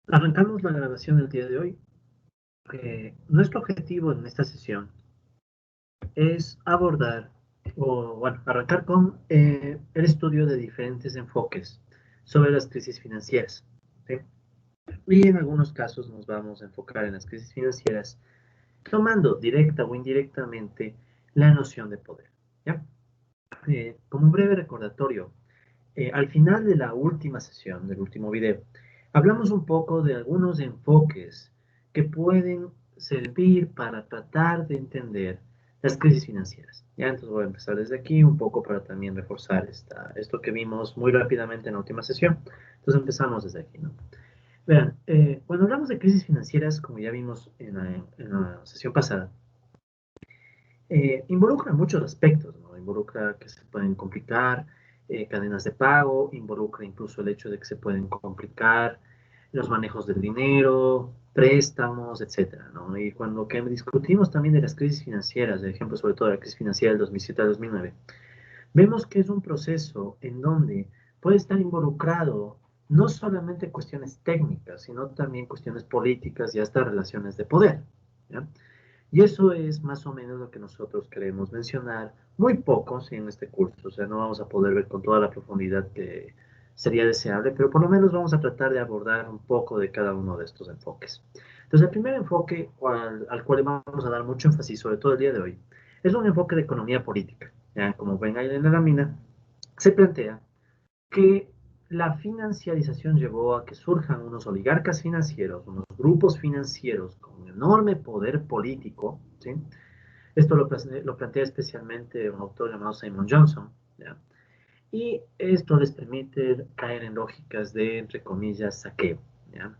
Arrancamos la grabación del día de hoy. Nuestro objetivo en esta sesión es abordar, o bueno, arrancar con el estudio de diferentes enfoques sobre las crisis financieras. ¿Sí? Y en algunos casos nos vamos a enfocar en las crisis financieras tomando directa o indirectamente la noción de poder. ¿Ya? Como un breve recordatorio, al final de la última sesión, del último video, hablamos un poco de algunos enfoques que pueden servir para tratar de entender las crisis financieras. Ya, entonces voy a empezar desde aquí un poco para también reforzar esto que vimos muy rápidamente en la última sesión. Entonces empezamos desde aquí, ¿no? Vean, cuando hablamos de crisis financieras, como ya vimos en la sesión pasada, involucra muchos aspectos, ¿no? Involucra que se pueden complicar cadenas de pago, involucra incluso el hecho de que se pueden complicar los manejos del dinero, préstamos, etcétera, ¿no? Y cuando que discutimos también de las crisis financieras, de ejemplo, sobre todo la crisis financiera del 2007 al 2009, vemos que es un proceso en donde puede estar involucrado no solamente cuestiones técnicas, sino también cuestiones políticas y hasta relaciones de poder, ¿ya? Y eso es más o menos lo que nosotros queremos mencionar, muy poco sí, en este curso, o sea, no vamos a poder ver con toda la profundidad que sería deseable, pero por lo menos vamos a tratar de abordar un poco de cada uno de estos enfoques. Entonces, el primer enfoque al cual vamos a dar mucho énfasis, sobre todo el día de hoy, es un enfoque de economía política. ¿Ya? Como ven ahí en la lámina, se plantea que la financiarización llevó a que surjan unos oligarcas financieros, unos grupos financieros con enorme poder político, ¿sí? Esto lo plantea especialmente un autor llamado Simon Johnson, ¿ya? Y esto les permite caer en lógicas de, entre comillas, saqueo, ¿ya?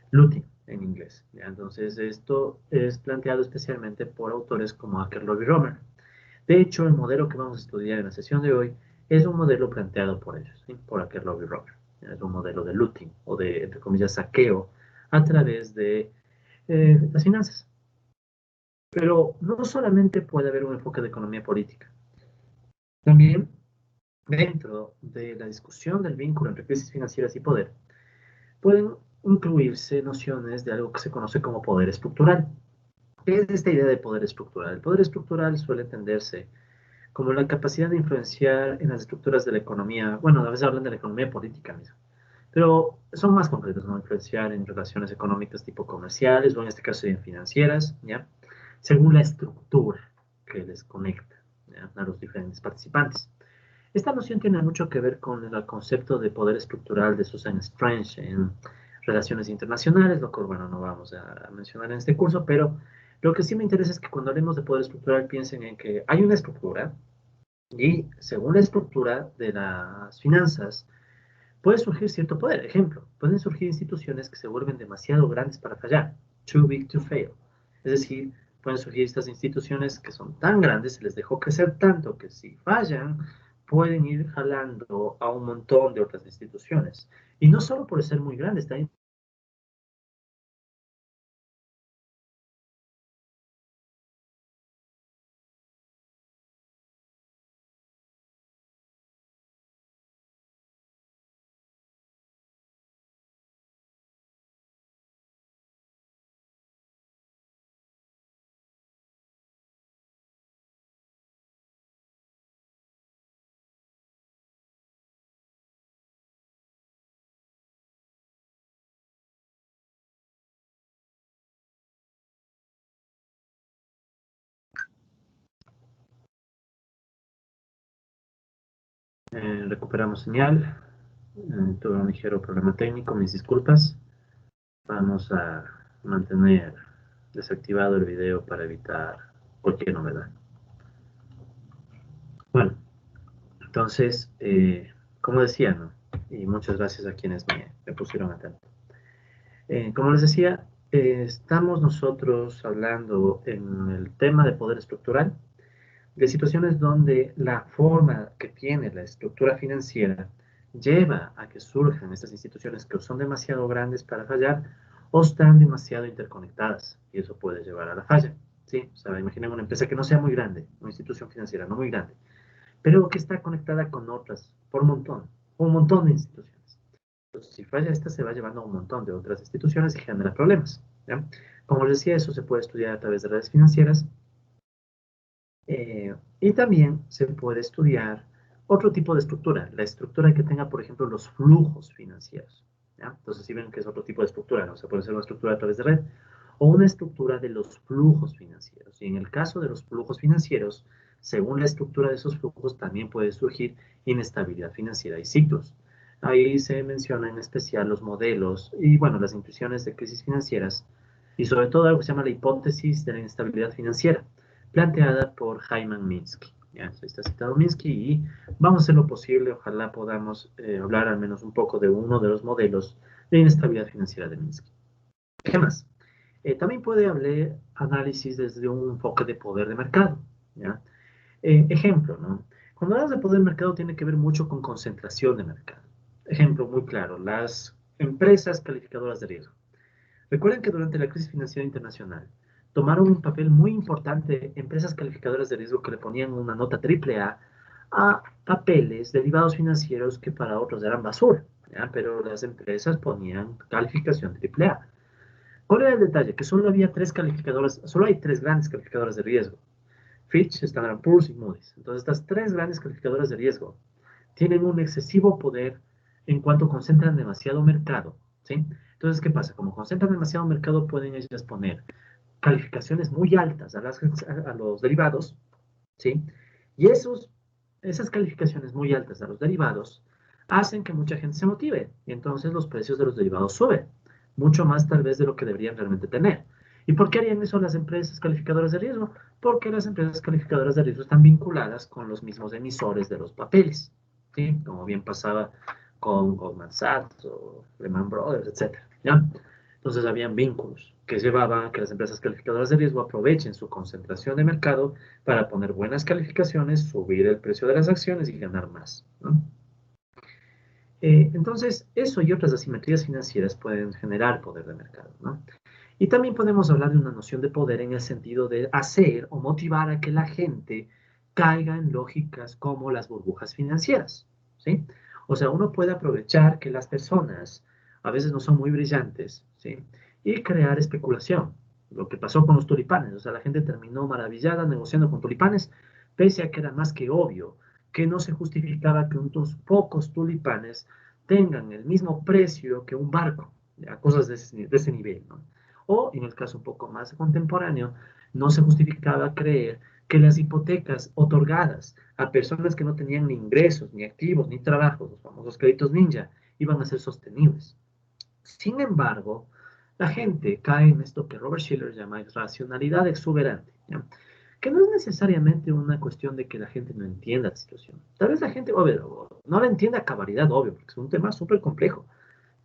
Looting en inglés, ¿ya? Entonces esto es planteado especialmente por autores como Akerlof y Romer. De hecho, el modelo que vamos a estudiar en la sesión de hoy es un modelo planteado por ellos, ¿sí? Por Akerlof y Romer. Es un modelo de looting o de, entre comillas, saqueo a través de las finanzas. Pero no solamente puede haber un enfoque de economía política, también dentro de la discusión del vínculo entre crisis financieras y poder, pueden incluirse nociones de algo que se conoce como poder estructural. ¿Qué es esta idea de poder estructural? El poder estructural suele entenderse como la capacidad de influenciar en las estructuras de la economía. Bueno, a veces hablan de la economía política mismo, pero son más concretos, ¿no? Influenciar en relaciones económicas tipo comerciales o en este caso en financieras, ¿ya? Según la estructura que les conecta, ¿ya? A los diferentes participantes. Esta noción tiene mucho que ver con el concepto de poder estructural de Susan Strange en relaciones internacionales, lo cual, bueno, no vamos a mencionar en este curso, pero lo que sí me interesa es que cuando hablemos de poder estructural piensen en que hay una estructura y según la estructura de las finanzas puede surgir cierto poder. Ejemplo, pueden surgir instituciones que se vuelven demasiado grandes para fallar, too big to fail. Es decir, pueden surgir estas instituciones que son tan grandes, se les dejó crecer tanto que si fallan, pueden ir jalando a un montón de otras instituciones. Y no solo por ser muy grandes, también recuperamos señal. Tuve un ligero problema técnico, mis disculpas. Vamos a mantener desactivado el video para evitar cualquier novedad. Bueno, entonces, como decía, ¿no? Y muchas gracias a quienes me pusieron atento. Como les decía, estamos nosotros hablando en el tema de poder estructural, de situaciones donde la forma que tiene la estructura financiera lleva a que surjan estas instituciones que son demasiado grandes para fallar o están demasiado interconectadas y eso puede llevar a la falla. ¿Sí? O sea, imaginen una empresa que no sea muy grande, una institución financiera no muy grande, pero que está conectada con otras por un montón de instituciones. Si falla esta, se va llevando a un montón de otras instituciones y genera problemas, ¿ya? Como les decía, eso se puede estudiar a través de redes financieras. Y también se puede estudiar otro tipo de estructura, la estructura que tenga, por ejemplo, los flujos financieros, ¿ya? Entonces, si ven que es otro tipo de estructura, ¿no? Se puede hacer una estructura a través de red o una estructura de los flujos financieros. Y en el caso de los flujos financieros, según la estructura de esos flujos, también puede surgir inestabilidad financiera y ciclos. Ahí se mencionan en especial los modelos y, bueno, las intuiciones de crisis financieras y sobre todo algo que se llama la hipótesis de la inestabilidad financiera planteada por Hyman Minsky. Ya, está citado Minsky y vamos a hacer lo posible, ojalá podamos hablar al menos un poco de uno de los modelos de inestabilidad financiera de Minsky. ¿Qué más? También puede hablar análisis desde un enfoque de poder de mercado. ¿Ya? Ejemplo, ¿no? Cuando hablamos de poder de mercado tiene que ver mucho con concentración de mercado. Ejemplo muy claro, las empresas calificadoras de riesgo. Recuerden que durante la crisis financiera internacional tomaron un papel muy importante empresas calificadoras de riesgo que le ponían una nota AAA a papeles derivados financieros que para otros eran basura, ¿ya? Pero las empresas ponían calificación AAA. ¿Cuál era el detalle? Que solo había tres calificadoras, solo hay tres grandes calificadoras de riesgo: Fitch, Standard Poor's y Moody's. Entonces, estas tres grandes calificadoras de riesgo tienen un excesivo poder en cuanto concentran demasiado mercado, ¿sí? Entonces, ¿qué pasa? Como concentran demasiado mercado, pueden ellas poner calificaciones muy altas a los derivados, ¿sí? Y esas calificaciones muy altas a los derivados hacen que mucha gente se motive y entonces los precios de los derivados suben, mucho más tal vez de lo que deberían realmente tener. ¿Y por qué harían eso las empresas calificadoras de riesgo? Porque las empresas calificadoras de riesgo están vinculadas con los mismos emisores de los papeles, ¿sí? Como bien pasaba con Goldman Sachs o Lehman Brothers, etcétera, ¿ya? Entonces habían vínculos que llevaban a que las empresas calificadoras de riesgo aprovechen su concentración de mercado para poner buenas calificaciones, subir el precio de las acciones y ganar más, ¿no? Entonces, eso y otras asimetrías financieras pueden generar poder de mercado, ¿no? Y también podemos hablar de una noción de poder en el sentido de hacer o motivar a que la gente caiga en lógicas como las burbujas financieras, ¿sí? O sea, uno puede aprovechar que las personas a veces no son muy brillantes, ¿sí? Y crear especulación. Lo que pasó con los tulipanes, o sea, la gente terminó maravillada negociando con tulipanes, pese a que era más que obvio que no se justificaba que unos pocos tulipanes tengan el mismo precio que un barco, ¿ya? Cosas de ese nivel, ¿no? O, en el caso un poco más contemporáneo, no se justificaba creer que las hipotecas otorgadas a personas que no tenían ni ingresos, ni activos, ni trabajos, los famosos créditos ninja, iban a ser sostenibles. Sin embargo, la gente cae en esto que Robert Schiller llama racionalidad exuberante, ¿ya? Que no es necesariamente una cuestión de que la gente no entienda la situación. Tal vez la gente, obvio, no la entienda a cabalidad, obvio, porque es un tema súper complejo,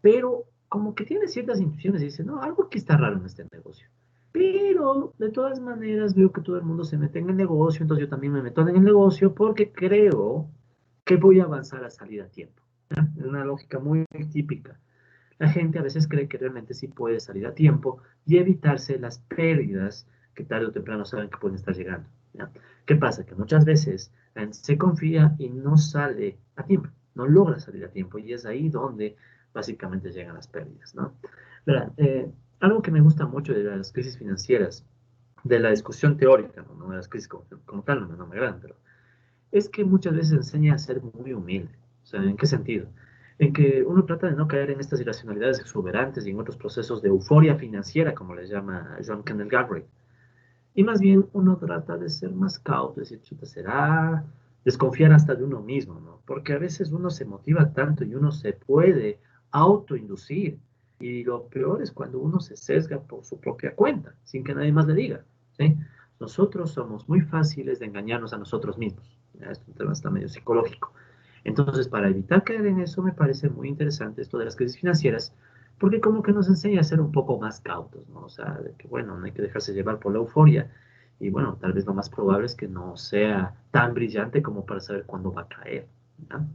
pero como que tiene ciertas intuiciones y dice, no, algo aquí está raro en este negocio. Pero de todas maneras veo que todo el mundo se mete en el negocio, entonces yo también me meto en el negocio porque creo que voy a avanzar a salir a tiempo, ¿ya? Es una lógica muy típica. La gente a veces cree que realmente sí puede salir a tiempo y evitarse las pérdidas que tarde o temprano saben que pueden estar llegando, ¿ya? ¿Qué pasa? Que muchas veces la gente se confía y no sale a tiempo, no logra salir a tiempo y es ahí donde básicamente llegan las pérdidas, ¿no? Verán, algo que me gusta mucho de las crisis financieras, de la discusión teórica, no, no de las crisis como tal, no me agradan, pero es que muchas veces enseña a ser muy humilde. O sea, ¿en qué sentido? En que uno trata de no caer en estas irracionalidades exuberantes y en otros procesos de euforia financiera, como les llama John Kenneth Galbraith. Y más bien uno trata de ser más cauto, decir, chuta, será desconfiar hasta de uno mismo, ¿no? Porque a veces uno se motiva tanto y uno se puede autoinducir. Y lo peor es cuando uno se sesga por su propia cuenta, sin que nadie más le diga, ¿sí? Nosotros somos muy fáciles de engañarnos a nosotros mismos. Ya, este tema está medio psicológico. Entonces, para evitar caer en eso, me parece muy interesante esto de las crisis financieras, porque como que nos enseña a ser un poco más cautos, ¿no? O sea, de que bueno, no hay que dejarse llevar por la euforia y bueno, tal vez lo más probable es que no sea tan brillante como para saber cuándo va a caer, ¿no?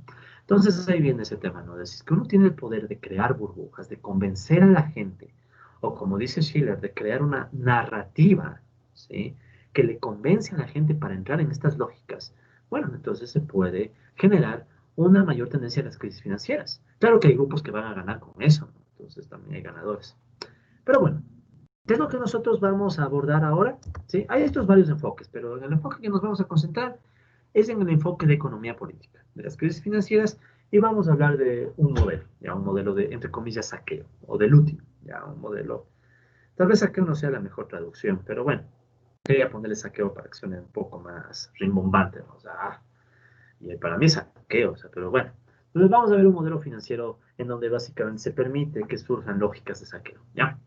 Entonces ahí viene ese tema, ¿no? Decir que uno tiene el poder de crear burbujas, de convencer a la gente, o como dice Schiller, de crear una narrativa, ¿sí? Que le convence a la gente para entrar en estas lógicas. Bueno, entonces se puede generar una mayor tendencia a las crisis financieras. Claro que hay grupos que van a ganar con eso, ¿no? Entonces también hay ganadores. Pero bueno, ¿qué es lo que nosotros vamos a abordar ahora? ¿Sí? Hay estos varios enfoques, pero en el enfoque que nos vamos a concentrar es en el enfoque de economía política, de las crisis financieras, y vamos a hablar de un modelo, ya un modelo de, entre comillas, saqueo, o de looting, ya un modelo, tal vez saqueo no sea la mejor traducción, pero bueno, quería ponerle saqueo para que suene un poco más rimbombante, ¿no? O sea, y para mí es saqueo, o sea, pero bueno. Entonces vamos a ver un modelo financiero en donde básicamente se permite que surjan lógicas de saqueo, ¿ya?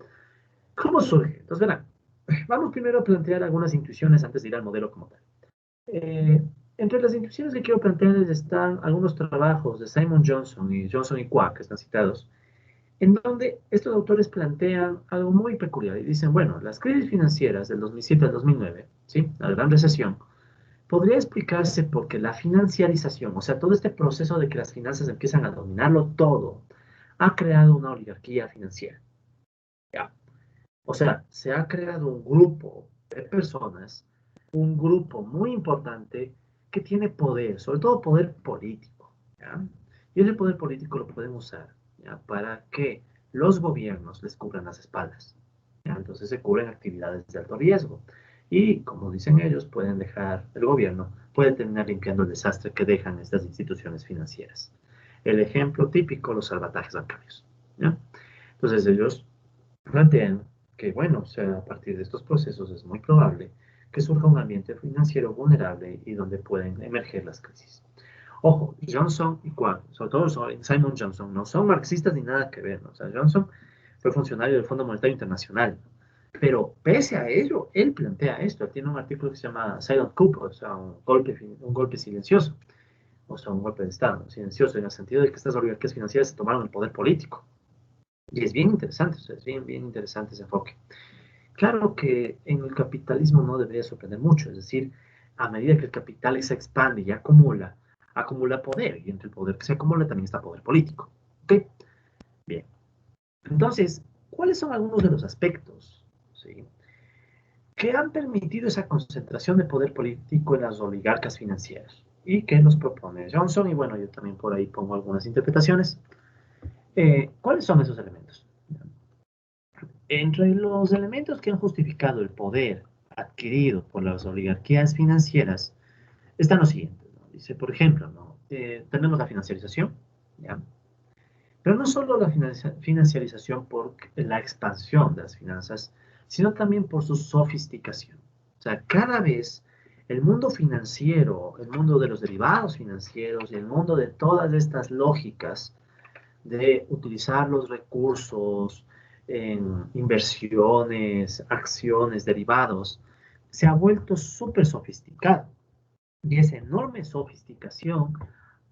¿Cómo surge? Entonces, verán, vamos primero a plantear algunas intuiciones antes de ir al modelo como tal. Eh, Entre las intuiciones que quiero plantearles están algunos trabajos de Simon Johnson y Kwak, que están citados, en donde estos autores plantean algo muy peculiar y dicen, bueno, las crisis financieras del 2007 al 2009, ¿sí? La gran recesión, podría explicarse porque la financiarización, o sea, todo este proceso de que las finanzas empiezan a dominarlo todo, ha creado una oligarquía financiera. ¿Ya? O sea, se ha creado un grupo de personas, un grupo muy importante que tiene poder, sobre todo poder político, ¿ya? Y ese poder político lo pueden usar, ¿ya? Para que los gobiernos les cubran las espaldas, ¿ya? Entonces se cubren actividades de alto riesgo. Y como dicen ellos, pueden dejar, el gobierno puede terminar limpiando el desastre que dejan estas instituciones financieras. El ejemplo típico, los salvatajes bancarios, ¿ya? Entonces ellos plantean que, bueno, o sea, a partir de estos procesos es muy probable que surja un ambiente financiero vulnerable y donde pueden emerger las crisis. Ojo, Johnson y Kwak, sobre todo Simon Johnson, no son marxistas ni nada que ver, ¿no? O sea, Johnson fue funcionario del Fondo Monetario Internacional, pero pese a ello, él plantea esto. Él tiene un artículo que se llama Silent Coup, o sea, un golpe silencioso, o sea, un golpe de Estado, ¿no? Silencioso, en el sentido de que estas oligarquías financieras se tomaron el poder político. Y es bien interesante, o sea, es bien, bien interesante ese enfoque. Claro que en el capitalismo no debería sorprender mucho, es decir, a medida que el capital se expande y acumula, acumula poder, y entre el poder que se acumula también está poder político. ¿Ok? Bien. Entonces, ¿cuáles son algunos de los aspectos, ¿sí?, que han permitido esa concentración de poder político en las oligarcas financieras? ¿Y qué nos propone Johnson? Y bueno, yo también por ahí pongo algunas interpretaciones. ¿Cuáles son esos elementos? Entre los elementos que han justificado el poder adquirido por las oligarquías financieras están los siguientes, ¿no? Dice, por ejemplo, ¿no? Tenemos la financiarización, ¿ya? Pero no solo la financiarización por la expansión de las finanzas, sino también por su sofisticación. O sea, cada vez el mundo financiero, el mundo de los derivados financieros y el mundo de todas estas lógicas de utilizar los recursos en inversiones, acciones, derivados, se ha vuelto súper sofisticado. Y esa enorme sofisticación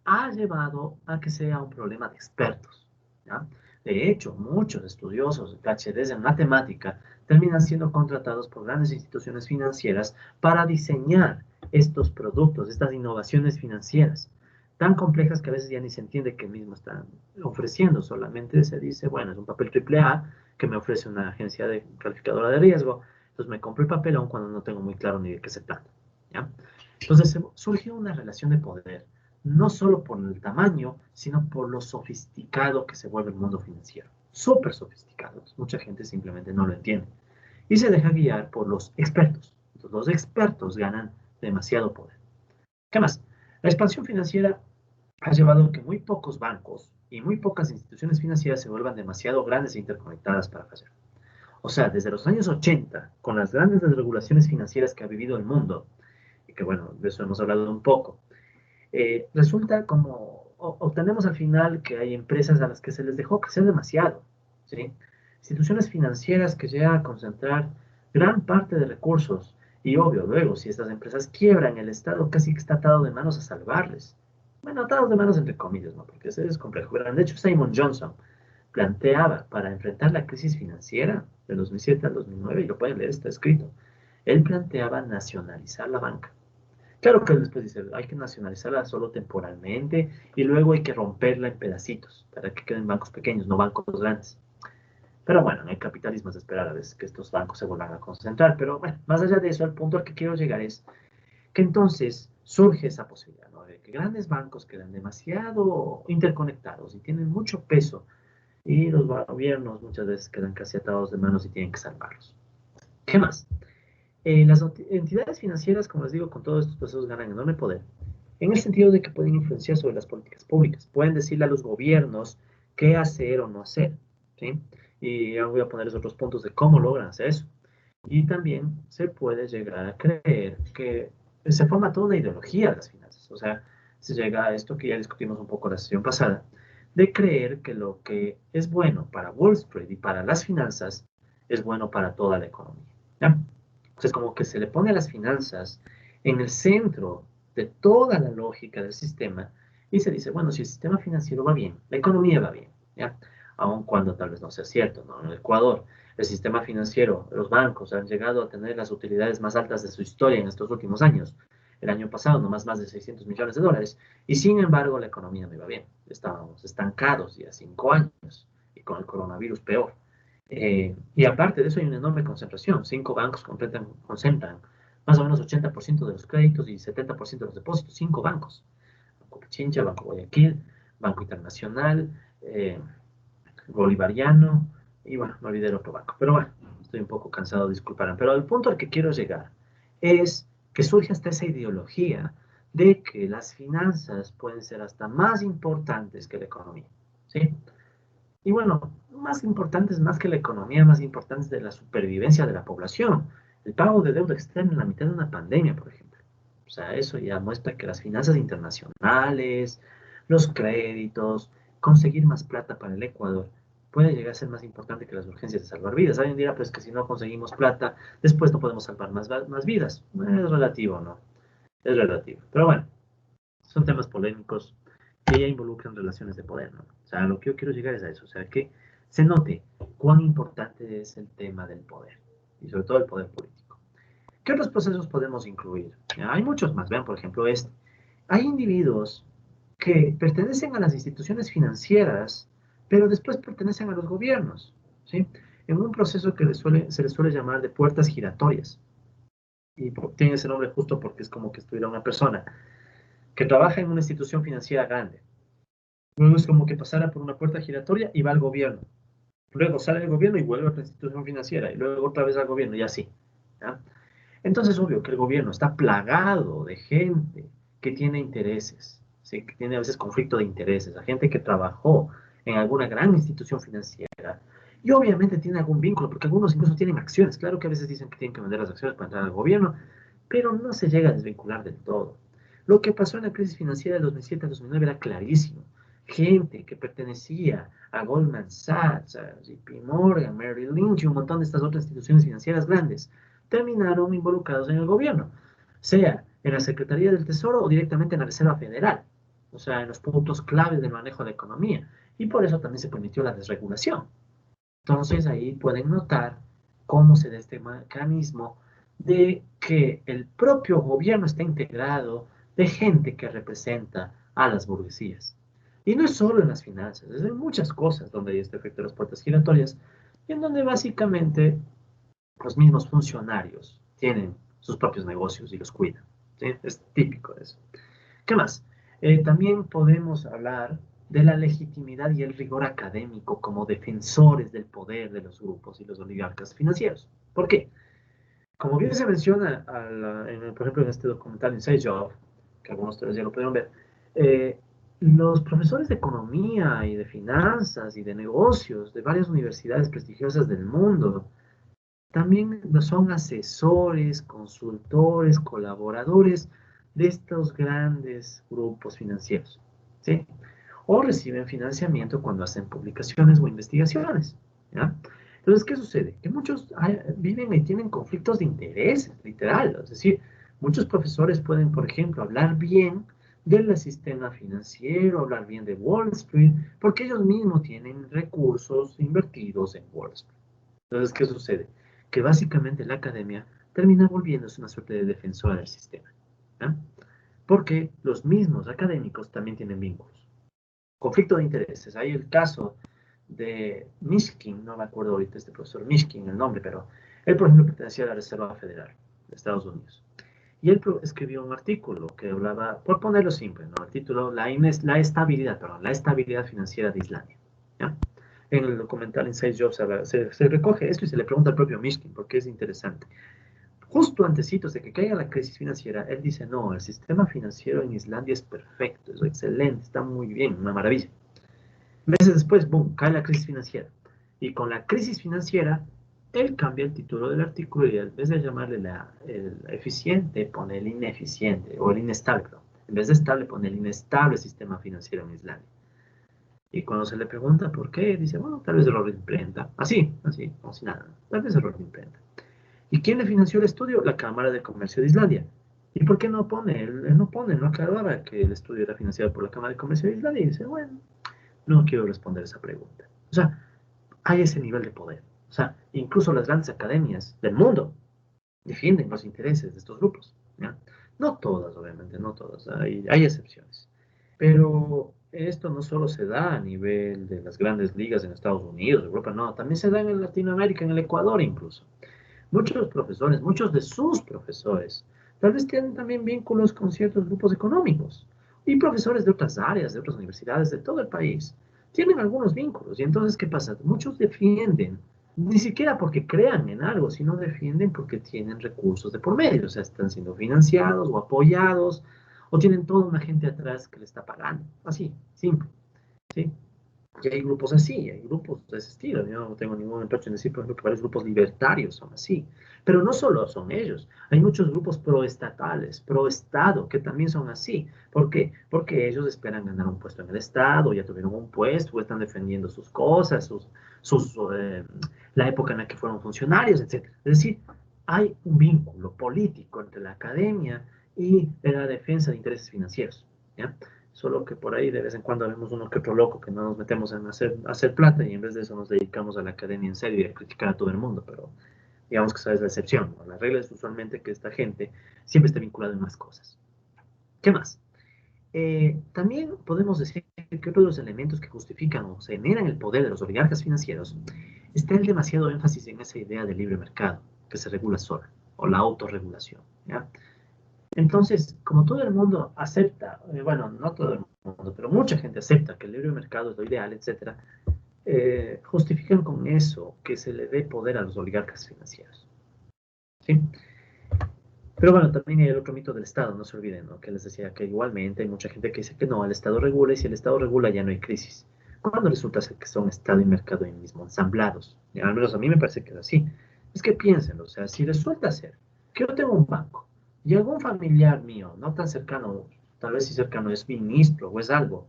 ha llevado a que sea un problema de expertos, ¿ya? De hecho, muchos estudiosos PhDs en matemática terminan siendo contratados por grandes instituciones financieras para diseñar estos productos, estas innovaciones financieras, tan complejas que a veces ya ni se entiende qué mismo están ofreciendo, solamente se dice, bueno, es un papel triple A que me ofrece una agencia de calificadora de riesgo, entonces me compro el papel aun cuando no tengo muy claro ni de qué se trata, ¿ya? Entonces surgió una relación de poder, no solo por el tamaño, sino por lo sofisticado que se vuelve el mundo financiero. Súper sofisticado. Mucha gente simplemente no lo entiende. Y se deja guiar por los expertos. Entonces, los expertos ganan demasiado poder. ¿Qué más? La expansión financiera ha llevado a que muy pocos bancos y muy pocas instituciones financieras se vuelvan demasiado grandes e interconectadas para fallar. O sea, desde los años 80, con las grandes desregulaciones financieras que ha vivido el mundo, y que bueno, de eso hemos hablado un poco, resulta como obtenemos al final que hay empresas a las que se les dejó crecer demasiado, ¿sí? Instituciones financieras que llegan a concentrar gran parte de recursos y obvio, luego, si estas empresas quiebran, el Estado casi que está atado de manos a salvarles. Bueno, atados de manos entre comillas, ¿no? Porque eso es complejo. Pero de hecho, Simon Johnson planteaba para enfrentar la crisis financiera de 2007 al 2009, y lo pueden leer, está escrito, él planteaba nacionalizar la banca. Claro que después dice, hay que nacionalizarla solo temporalmente y luego hay que romperla en pedacitos para que queden bancos pequeños, no bancos grandes. Pero bueno, en el capitalismo es de esperar a veces que estos bancos se vuelvan a concentrar. Pero bueno, más allá de eso, el punto al que quiero llegar es que entonces surge esa posibilidad, ¿no? De que grandes bancos quedan demasiado interconectados y tienen mucho peso y los gobiernos muchas veces quedan casi atados de manos y tienen que salvarlos. ¿Qué más? Las entidades financieras, como les digo, con todos estos procesos ganan enorme poder, en el sentido de que pueden influenciar sobre las políticas públicas. Pueden decirle a los gobiernos qué hacer o no hacer, ¿sí? Y ya voy a ponerles otros puntos de cómo logran hacer eso. Y también se puede llegar a creer que se forma toda una ideología de las finanzas. O sea, se llega a esto que ya discutimos un poco la sesión pasada, de creer que lo que es bueno para Wall Street y para las finanzas es bueno para toda la economía. ¿Ya? Entonces, como que se le pone a las finanzas en el centro de toda la lógica del sistema y se dice, bueno, si el sistema financiero va bien, la economía va bien, ¿ya? Aun cuando tal vez no sea cierto, ¿no? En Ecuador, el sistema financiero, los bancos han llegado a tener las utilidades más altas de su historia en estos últimos años. El año pasado, nomás más de 600 millones de dólares. Y sin embargo, la economía no iba bien. Estábamos estancados ya 5 años y con el coronavirus peor. Y aparte de eso hay una enorme concentración. 5 bancos concentran más o menos 80% de los créditos y 70% de los depósitos. 5 bancos. Banco Pichincha, Banco Guayaquil, Banco Internacional, Bolivariano, y bueno, me olvidé del otro banco. Pero bueno, estoy un poco cansado, disculparán. Pero el punto al que quiero llegar es que surge hasta esa ideología de que las finanzas pueden ser hasta más importantes que la economía, ¿sí? Y bueno, más importantes más que la economía, más importantes de la supervivencia de la población. El pago de deuda externa en la mitad de una pandemia, por ejemplo. O sea, eso ya muestra que las finanzas internacionales, los créditos, conseguir más plata para el Ecuador, puede llegar a ser más importante que las urgencias de salvar vidas. Alguien dirá, pues que si no conseguimos plata, después no podemos salvar más vidas. Es relativo, ¿no? Es relativo. Pero bueno, son temas polémicos que ya involucran relaciones de poder, ¿no? O sea, lo que yo quiero llegar es a eso, o sea, que se note cuán importante es el tema del poder, y sobre todo el poder político. ¿Qué otros procesos podemos incluir? Ya, hay muchos más, vean, por ejemplo, este. Hay individuos que pertenecen a las instituciones financieras, pero después pertenecen a los gobiernos, ¿sí? En un proceso que se les suele llamar de puertas giratorias. Y tiene ese nombre justo porque es como que estuviera una persona que trabaja en una institución financiera grande. Luego es como que pasara por una puerta giratoria y va al gobierno. Luego sale del gobierno y vuelve a otra institución financiera. Y luego otra vez al gobierno y así. ¿Ya? Entonces, obvio que el gobierno está plagado de gente que tiene intereses, ¿sí? Que tiene a veces conflicto de intereses, la gente que trabajó en alguna gran institución financiera y obviamente tiene algún vínculo, porque algunos incluso tienen acciones. Claro que a veces dicen que tienen que vender las acciones para entrar al gobierno, pero no se llega a desvincular del todo. Lo que pasó en la crisis financiera del 2007 al 2009 era clarísimo. Gente que pertenecía a Goldman Sachs, a JP Morgan, Merrill Lynch y un montón de estas otras instituciones financieras grandes terminaron involucrados en el gobierno, sea en la Secretaría del Tesoro o directamente en la Reserva Federal, o sea, en los puntos claves del manejo de la economía. Y por eso también se permitió la desregulación. Entonces ahí pueden notar cómo se da este mecanismo de que el propio gobierno está integrado de gente que representa a las burguesías. Y no es solo en las finanzas, es en muchas cosas donde hay este efecto de las puertas giratorias, y en donde básicamente los mismos funcionarios tienen sus propios negocios y los cuidan. ¿Sí? Es típico de eso. ¿Qué más? También podemos hablar de la legitimidad y el rigor académico como defensores del poder de los grupos y los oligarcas financieros. ¿Por qué? Como bien se menciona, por ejemplo, en este documental Inside Job, que algunos de ustedes ya lo pudieron ver, eh, los profesores de economía y de finanzas y de negocios de varias universidades prestigiosas del mundo también son asesores, consultores, colaboradores de estos grandes grupos financieros, ¿sí? O reciben financiamiento cuando hacen publicaciones o investigaciones, ¿ya? Entonces, ¿qué sucede? Que muchos viven y tienen conflictos de interés, literal. Es decir, muchos profesores pueden, por ejemplo, hablar bien del sistema financiero, hablar bien de Wall Street, porque ellos mismos tienen recursos invertidos en Wall Street. Entonces, ¿qué sucede? Que básicamente la academia termina volviéndose una suerte de defensora del sistema, ¿ya? Porque los mismos académicos también tienen vínculos. Conflicto de intereses. Hay el caso de Mishkin, no me acuerdo ahorita este profesor Mishkin el nombre, pero él, por ejemplo, pertenecía a la Reserva Federal de Estados Unidos. Y él escribió un artículo que hablaba, por ponerlo simple, ¿no? El título, la estabilidad, perdón, la estabilidad financiera de Islandia. ¿Ya? En el documental Inside Jobs se recoge esto y se le pregunta al propio Mishkin, porque es interesante. Justo antecitos de que caiga la crisis financiera, él dice, no, el sistema financiero en Islandia es perfecto, es excelente, está muy bien, una maravilla. Meses después, boom, cae la crisis financiera. Y con la crisis financiera, él cambia el título del artículo y en vez de llamarle el eficiente, pone el ineficiente o el inestable. Perdón. En vez de estable, pone el inestable sistema financiero en Islandia. Y cuando se le pregunta por qué, dice, bueno, tal vez error de imprenta. Así, así, como si nada. Tal vez error de imprenta. ¿Y quién le financió el estudio? La Cámara de Comercio de Islandia. ¿Y por qué no pone? Él no pone, no aclaraba que el estudio era financiado por la Cámara de Comercio de Islandia. Y dice, bueno, no quiero responder esa pregunta. O sea, hay ese nivel de poder. O sea, incluso las grandes academias del mundo defienden los intereses de estos grupos. ¿Ya? No todas, obviamente, no todas. Hay excepciones. Pero esto no solo se da a nivel de las grandes ligas en Estados Unidos, Europa, no, también se da en Latinoamérica, en el Ecuador incluso. Muchos profesores, muchos de sus profesores, tal vez tienen también vínculos con ciertos grupos económicos y profesores de otras áreas, de otras universidades de todo el país. Tienen algunos vínculos y entonces, ¿qué pasa? Muchos defienden, ni siquiera porque crean en algo, sino defienden porque tienen recursos de por medio, o sea, están siendo financiados o apoyados o tienen toda una gente atrás que le está pagando. Así, simple, ¿sí? Y hay grupos así, hay grupos de ese estilo. Yo no tengo ningún empacho en decir, por ejemplo, que varios grupos libertarios son así. Pero no solo son ellos. Hay muchos grupos proestatales, proestado, que también son así. ¿Por qué? Porque ellos esperan ganar un puesto en el Estado, ya tuvieron un puesto, o están defendiendo sus cosas, sus, la época en la que fueron funcionarios, etc. Es decir, hay un vínculo político entre la academia y la defensa de intereses financieros. ¿Ya? Solo que por ahí de vez en cuando vemos uno que otro loco que no nos metemos en hacer plata y en vez de eso nos dedicamos a la academia en serio y a criticar a todo el mundo, pero digamos que esa es la excepción, ¿no? La regla es usualmente que esta gente siempre esté vinculada en más cosas. ¿Qué más? También podemos decir que otro de los elementos que justifican o generan el poder de los oligarcas financieros está el demasiado énfasis en esa idea de libre mercado, que se regula sola, o la autorregulación. ¿Ya? Entonces, como todo el mundo acepta, bueno, no todo el mundo, pero mucha gente acepta que el libre mercado es lo ideal, etcétera, justifican con eso que se le dé poder a los oligarcas financieros. ¿Sí? Pero bueno, también hay el otro mito del Estado, no se olviden, ¿no? Que les decía que igualmente hay mucha gente que dice que no, el Estado regula y si el Estado regula ya no hay crisis. Cuando resulta ser que son Estado y mercado ahí mismo ensamblados. Y al menos a mí me parece que es así. Es que piensen, o sea, si resulta ser que yo tengo un banco y algún familiar mío, no tan cercano, tal vez si cercano es ministro o es algo,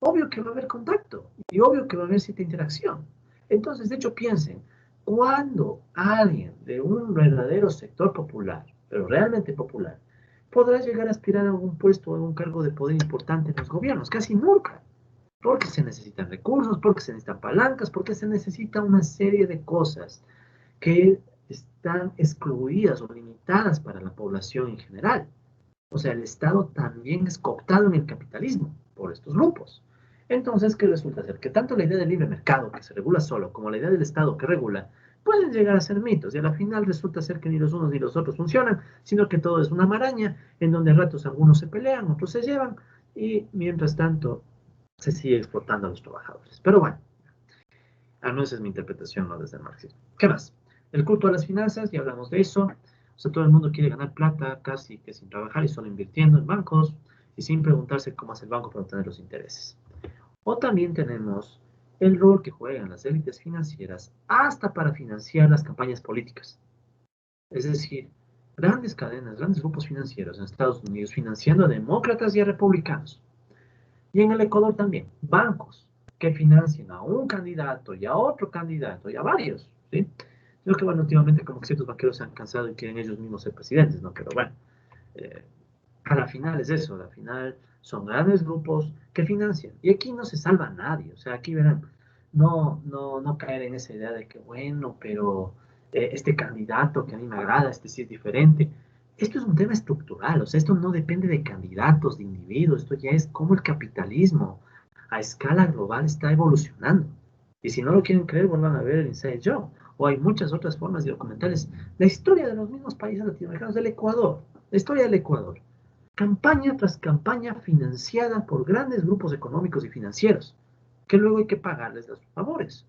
obvio que va a haber contacto y obvio que va a haber cierta interacción. Entonces, de hecho, piensen, cuando alguien de un verdadero sector popular, pero realmente popular, podrá llegar a aspirar a algún puesto o a algún cargo de poder importante en los gobiernos, casi nunca, porque se necesitan recursos, porque se necesitan palancas, porque se necesita una serie de cosas que están excluidas o limitadas para la población en general. O sea, el Estado también es cooptado en el capitalismo por estos grupos. Entonces, ¿qué resulta ser? Que tanto la idea del libre mercado, que se regula solo, como la idea del Estado, que regula, pueden llegar a ser mitos. Y al final resulta ser que ni los unos ni los otros funcionan, sino que todo es una maraña, en donde a ratos algunos se pelean, otros se llevan, y mientras tanto se sigue explotando a los trabajadores. Pero bueno, al menos es mi interpretación, ¿no? Desde el marxismo. ¿Qué más? El culto a las finanzas, ya hablamos de eso. O sea, todo el mundo quiere ganar plata casi que sin trabajar y solo invirtiendo en bancos y sin preguntarse cómo hace el banco para obtener los intereses. O también tenemos el rol que juegan las élites financieras hasta para financiar las campañas políticas. Es decir, grandes cadenas, grandes grupos financieros en Estados Unidos financiando a demócratas y a republicanos. Y en el Ecuador también, bancos que financian a un candidato y a otro candidato y a varios, ¿sí? Creo que, bueno, últimamente como que ciertos banqueros se han cansado y quieren ellos mismos ser presidentes, ¿no? Pero bueno, eh, a la final es eso, a la final son grandes grupos que financian. Y aquí no se salva a nadie, o sea, aquí verán, no caer en esa idea de que, bueno, pero este candidato que a mí me agrada, este sí es diferente. Esto es un tema estructural, o sea, esto no depende de candidatos, de individuos, esto ya es como el capitalismo a escala global está evolucionando. Y si no lo quieren creer, vuelvan a ver el Inside Job. O hay muchas otras formas de documentales. La historia de los mismos países latinoamericanos, del Ecuador, La historia del Ecuador. Campaña tras campaña financiada por grandes grupos económicos y financieros, que luego hay que pagarles los favores.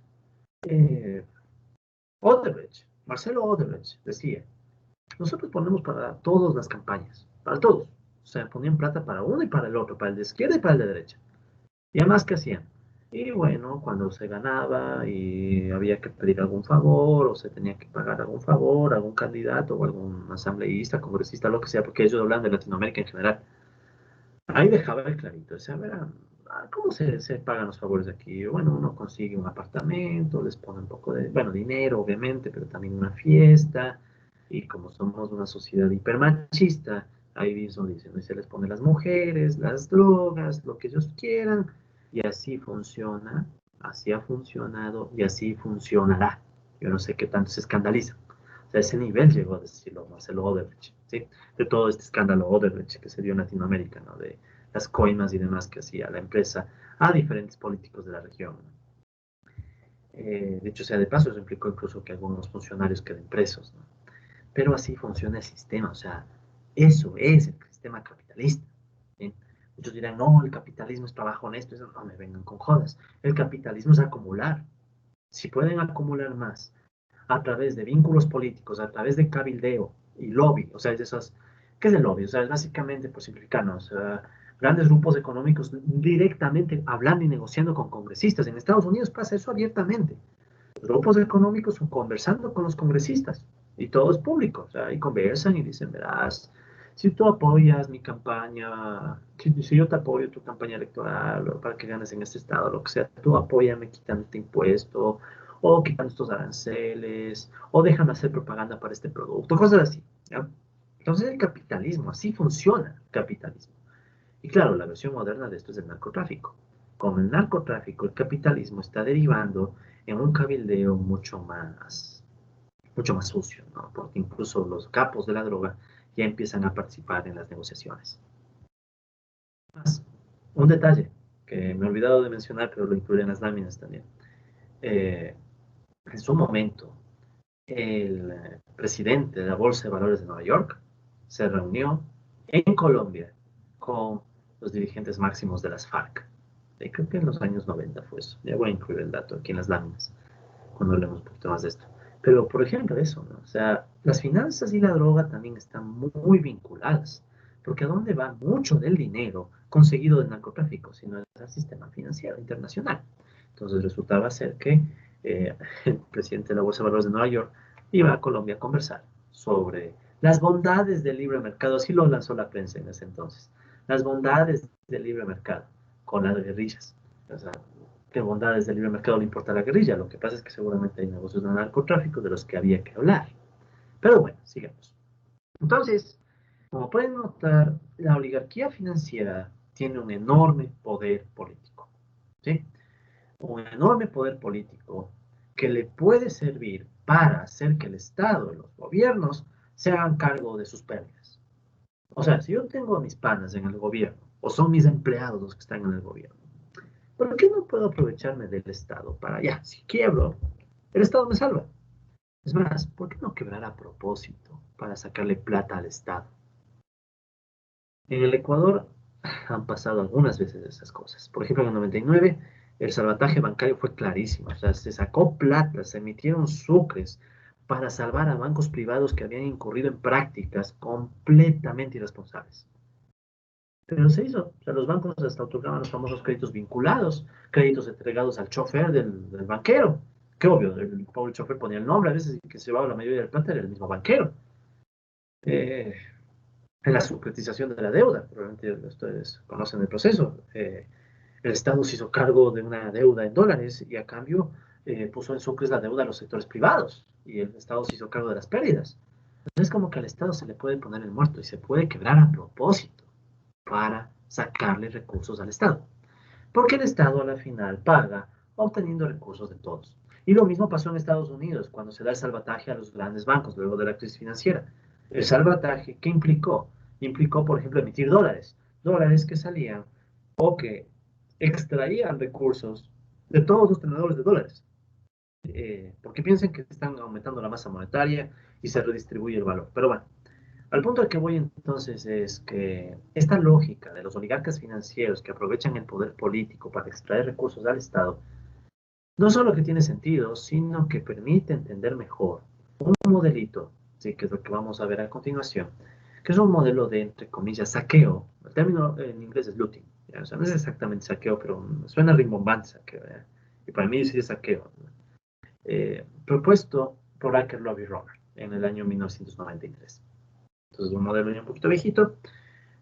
Eh, Odebrecht, Marcelo Odebrecht decía, nosotros ponemos para todas las campañas, para todos. O sea, ponían plata para uno y para el otro, para el de izquierda y para el de derecha. Y además, ¿qué hacían? Y bueno, cuando se ganaba y había que pedir algún favor o se tenía que pagar algún favor a algún candidato o algún asambleísta, congresista, lo que sea, porque ellos hablan de Latinoamérica en general. Ahí dejaba el clarito, o sea, verán, ¿cómo se pagan los favores aquí? Bueno, uno consigue un apartamento, les pone un poco de, bueno, dinero, obviamente, pero también una fiesta, y como somos una sociedad hipermachista, ahí mismo dicen, y se les pone las mujeres, las drogas, lo que ellos quieran, y así funciona, así ha funcionado, y así funcionará. Yo no sé qué tanto se escandaliza. O sea, ese nivel llegó a decirlo Marcelo Odebrecht, ¿sí? De todo este escándalo Odebrecht que se dio en Latinoamérica, ¿no? De las coimas y demás que hacía la empresa a diferentes políticos de la región. De hecho, sea de paso, eso implicó incluso que algunos funcionarios queden presos, ¿no? Pero así funciona el sistema, o sea, eso es el sistema capitalista. ¿Sí? Muchos dirán, no, el capitalismo es trabajo honesto, eso no me vengan con jodas. El capitalismo es acumular. Si pueden acumular más a través de vínculos políticos, a través de cabildeo y lobby, o sea, es esas, ¿qué es el lobby? O sea, es básicamente, por simplificarnos, grandes grupos económicos directamente hablando y negociando con congresistas. En Estados Unidos pasa eso abiertamente. Los grupos económicos son conversando con los congresistas y todo es público, o sea, y conversan y dicen, verás, si tú apoyas mi campaña, si yo te apoyo tu campaña electoral o para que ganes en este estado, lo que sea, tú apóyame quitando este impuesto o quitando estos aranceles o déjame hacer propaganda para este producto, cosas así. ¿Ya? Entonces el capitalismo, así funciona el capitalismo. Y claro, la versión moderna de esto es el narcotráfico. Con el narcotráfico, el capitalismo está derivando en un cabildeo mucho más sucio, ¿no? Porque incluso los capos de la droga ya empiezan a participar en las negociaciones. Más, un detalle que me he olvidado de mencionar, pero lo incluiré en las láminas también. Eh, en su momento, el presidente de la Bolsa de Valores de Nueva York se reunió en Colombia con los dirigentes máximos de las FARC. Creo que en los años 90 fue eso. Ya voy a incluir el dato aquí en las láminas, cuando hablemos un poquito más de esto. Pero, por ejemplo, eso, ¿no? O sea, las finanzas y la droga también están muy vinculadas, porque ¿a dónde va mucho del dinero conseguido del narcotráfico? Sino al sistema financiero internacional. Entonces resultaba ser que el presidente de la Bolsa de Valores de Nueva York iba a Colombia a conversar sobre las bondades del libre mercado, así lo lanzó la prensa en ese entonces, las bondades del libre mercado con las guerrillas. O sea, qué bondades del libre mercado le importa a la guerrilla. Lo que pasa es que seguramente hay negocios de narcotráfico de los que había que hablar. Pero bueno, sigamos. Entonces, como pueden notar, la oligarquía financiera tiene un enorme poder político. ¿Sí? Un enorme poder político que le puede servir para hacer que el Estado y los gobiernos se hagan cargo de sus pérdidas. O sea, si yo tengo a mis panas en el gobierno, o son mis empleados los que están en el gobierno, ¿por qué no puedo aprovecharme del Estado para, ya, si quiebro, el Estado me salva? Es más, ¿por qué no quebrar a propósito para sacarle plata al Estado? En el Ecuador han pasado algunas veces esas cosas. Por ejemplo, en el 99, el salvataje bancario fue clarísimo. O sea, se sacó plata, se emitieron sucres para salvar a bancos privados que habían incurrido en prácticas completamente irresponsables. Pero se hizo. O sea, los bancos hasta otorgaban los famosos créditos vinculados, créditos entregados al chofer del banquero. Que obvio, el pobre chofer ponía el nombre, a veces el que se llevaba la mayoría del plata era el mismo banquero. Eh, en la subcretización de la deuda, probablemente ustedes conocen el proceso. El Estado se hizo cargo de una deuda en dólares y a cambio puso en sucres la deuda a los sectores privados y el Estado se hizo cargo de las pérdidas. Entonces es como que al Estado se le puede poner el muerto y se puede quebrar a propósito para sacarle recursos al Estado. Porque el Estado a la final paga obteniendo recursos de todos. Y lo mismo pasó en Estados Unidos cuando se da el salvataje a los grandes bancos luego de la crisis financiera. El salvataje, ¿qué implicó? Implicó, por ejemplo, emitir dólares. Dólares que salían o que extraían recursos de todos los tenedores de dólares. Porque piensen que están aumentando la masa monetaria y se redistribuye el valor. Pero bueno, Al punto al que voy entonces es que esta lógica de los oligarcas financieros que aprovechan el poder político para extraer recursos al Estado, no solo que tiene sentido, sino que permite entender mejor un modelito, sí, que es lo que vamos a ver a continuación, que es un modelo de, entre comillas, saqueo. El término en inglés es looting, ¿ya? O sea, no es exactamente saqueo, pero suena rimbombante saqueo, ¿ya? Y para mí sí es saqueo, ¿no? Propuesto por Akerlof y Romer en el año 1993. Entonces, un modelo ya un poquito viejito,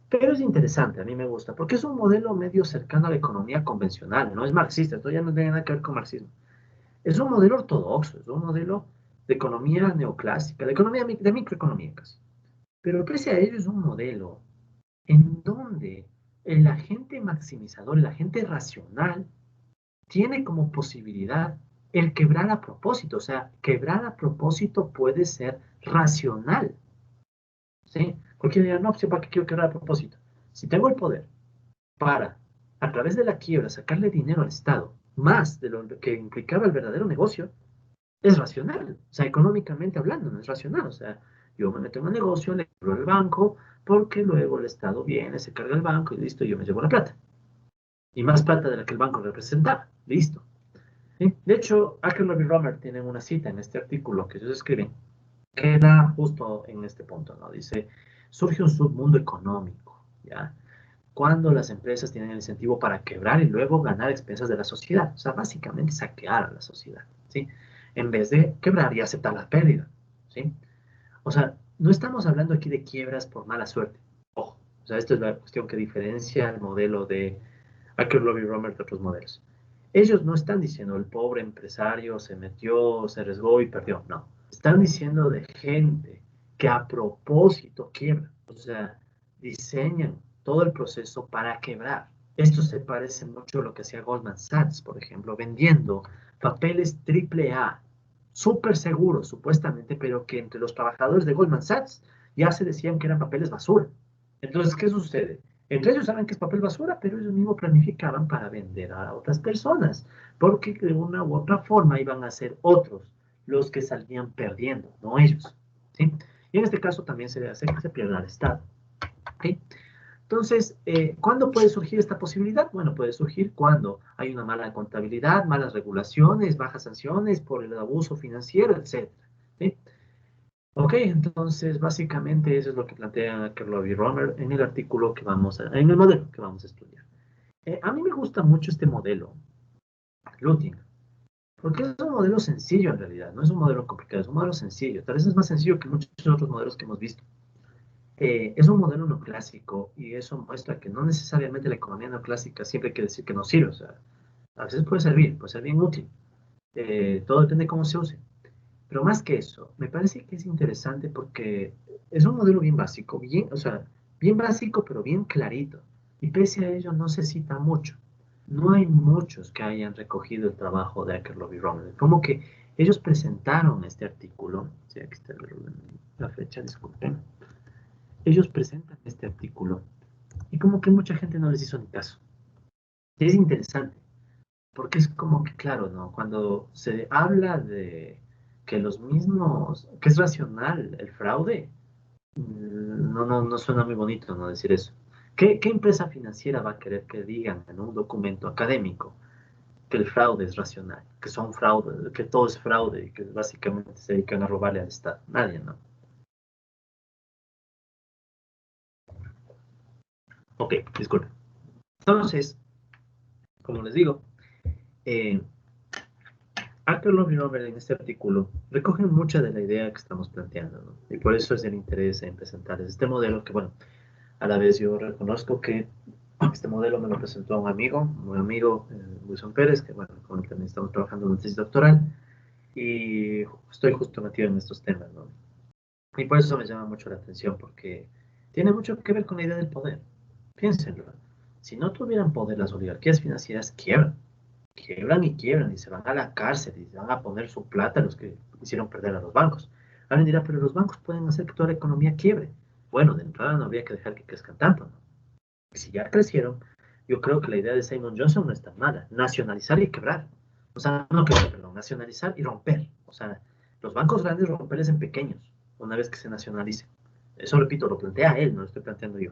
pero es interesante, a mí me gusta, porque es un modelo medio cercano a la economía convencional, no es marxista, esto ya no tiene nada que ver con marxismo. Es un modelo ortodoxo, es un modelo de economía neoclásica, de economía de microeconomía casi. Pero pese a ello es un modelo en donde el agente maximizador, el agente racional, tiene como posibilidad el quebrar a propósito. O sea, quebrar a propósito puede ser racional. ¿Sí? Cualquiera dirá, no, pues, ¿para qué quiero quebrar a propósito? Si tengo el poder para, a través de la quiebra, sacarle dinero al Estado, más de lo que implicaba el verdadero negocio, es racional. O sea, económicamente hablando, no es racional. O sea, yo me meto en un negocio, le quiebro el banco, porque luego el Estado viene, se carga el banco y listo, yo me llevo la plata. Y más plata de la que el banco representaba. Listo. ¿Sí? De hecho, Akerlof y Romer tienen una cita en este artículo que ellos escriben, que da justo en este punto, ¿no? Dice, surge un submundo económico, ¿ya? Cuando las empresas tienen el incentivo para quebrar y luego ganar expensas de la sociedad. O sea, básicamente saquear a la sociedad, ¿sí? En vez de quebrar y aceptar la pérdida, ¿sí? O sea, no estamos hablando aquí de quiebras por mala suerte. Ojo, o sea, esta es la cuestión que diferencia el modelo de Akerlof y Romer de otros modelos. Ellos no están diciendo el pobre empresario se metió, se arriesgó y perdió. No. Están diciendo de gente que a propósito quiebra. O sea, diseñan todo el proceso para quebrar. Esto se parece mucho a lo que hacía Goldman Sachs, por ejemplo, vendiendo papeles triple A, súper seguros supuestamente, pero que entre los trabajadores de Goldman Sachs ya se decían que eran papeles basura. Entonces, ¿qué sucede? Entre ellos saben que es papel basura, pero ellos mismos planificaban para vender a otras personas, porque de una u otra forma iban a ser otros los que salían perdiendo, no ellos. ¿Sí? Y en este caso también se hace que se pierda el Estado. ¿Sí? Entonces, ¿cuándo puede surgir esta posibilidad? Bueno, puede surgir cuando hay una mala contabilidad, malas regulaciones, bajas sanciones por el abuso financiero, etc. ¿Sí? Ok, entonces básicamente eso es lo que plantea Kerlove y Romer en el artículo que vamos a, en el modelo que vamos a estudiar. A mí me gusta mucho este modelo, Looting, porque es un modelo sencillo en realidad, no es un modelo complicado, es un modelo sencillo, tal vez es más sencillo que muchos otros modelos que hemos visto. Es un modelo neoclásico y eso muestra que no necesariamente la economía neoclásica siempre quiere decir que no sirve, o sea, a veces puede ser bien útil, todo depende de cómo se use. Pero más que eso, me parece que es interesante porque es un modelo bien básico, bien, o sea, bien básico, pero bien clarito. Y pese a ello no se cita mucho. No hay muchos que hayan recogido el trabajo de Akerlof y Romer. Como que ellos presentaron este artículo, sí, aquí está la fecha, disculpen. Ellos presentan este artículo y como que mucha gente no les hizo ni caso. Y es interesante, porque es como que, claro, ¿no? Cuando se habla de que los mismos, que es racional el fraude, no suena muy bonito, ¿no? Decir eso. ¿Qué empresa financiera va a querer que digan en un documento académico que el fraude es racional, que son fraude, que todo es fraude y que básicamente se dedican a robarle al Estado? Nadie, ¿no? Ok, disculpe. Entonces, como les digo, eh, Akerlof y Robert en este artículo recogen mucha de la idea que estamos planteando, ¿no? Y por eso es el interés en presentarles este modelo que, bueno, a la vez yo reconozco que este modelo me lo presentó un amigo, Wilson Pérez, que, bueno, con el que también estamos trabajando en una tesis doctoral, y estoy justo metido en estos temas, ¿no? Y por eso me llama mucho la atención, porque tiene mucho que ver con la idea del poder. Piénsenlo. Si no tuvieran poder, las oligarquías financieras quiebran y quiebran y se van a la cárcel y se van a poner su plata a los que hicieron perder a los bancos. Alguien dirá, pero los bancos pueden hacer que toda la economía quiebre. Bueno, de entrada no habría que dejar que crezcan tanto, ¿no? Y si ya crecieron, yo creo que la idea de Simon Johnson no es tan mala. Nacionalizar y quebrar. O sea, no quebrar, perdón, nacionalizar y romper. O sea, los bancos grandes romperles en pequeños, una vez que se nacionalicen. Eso, repito, lo plantea él, no lo estoy planteando yo.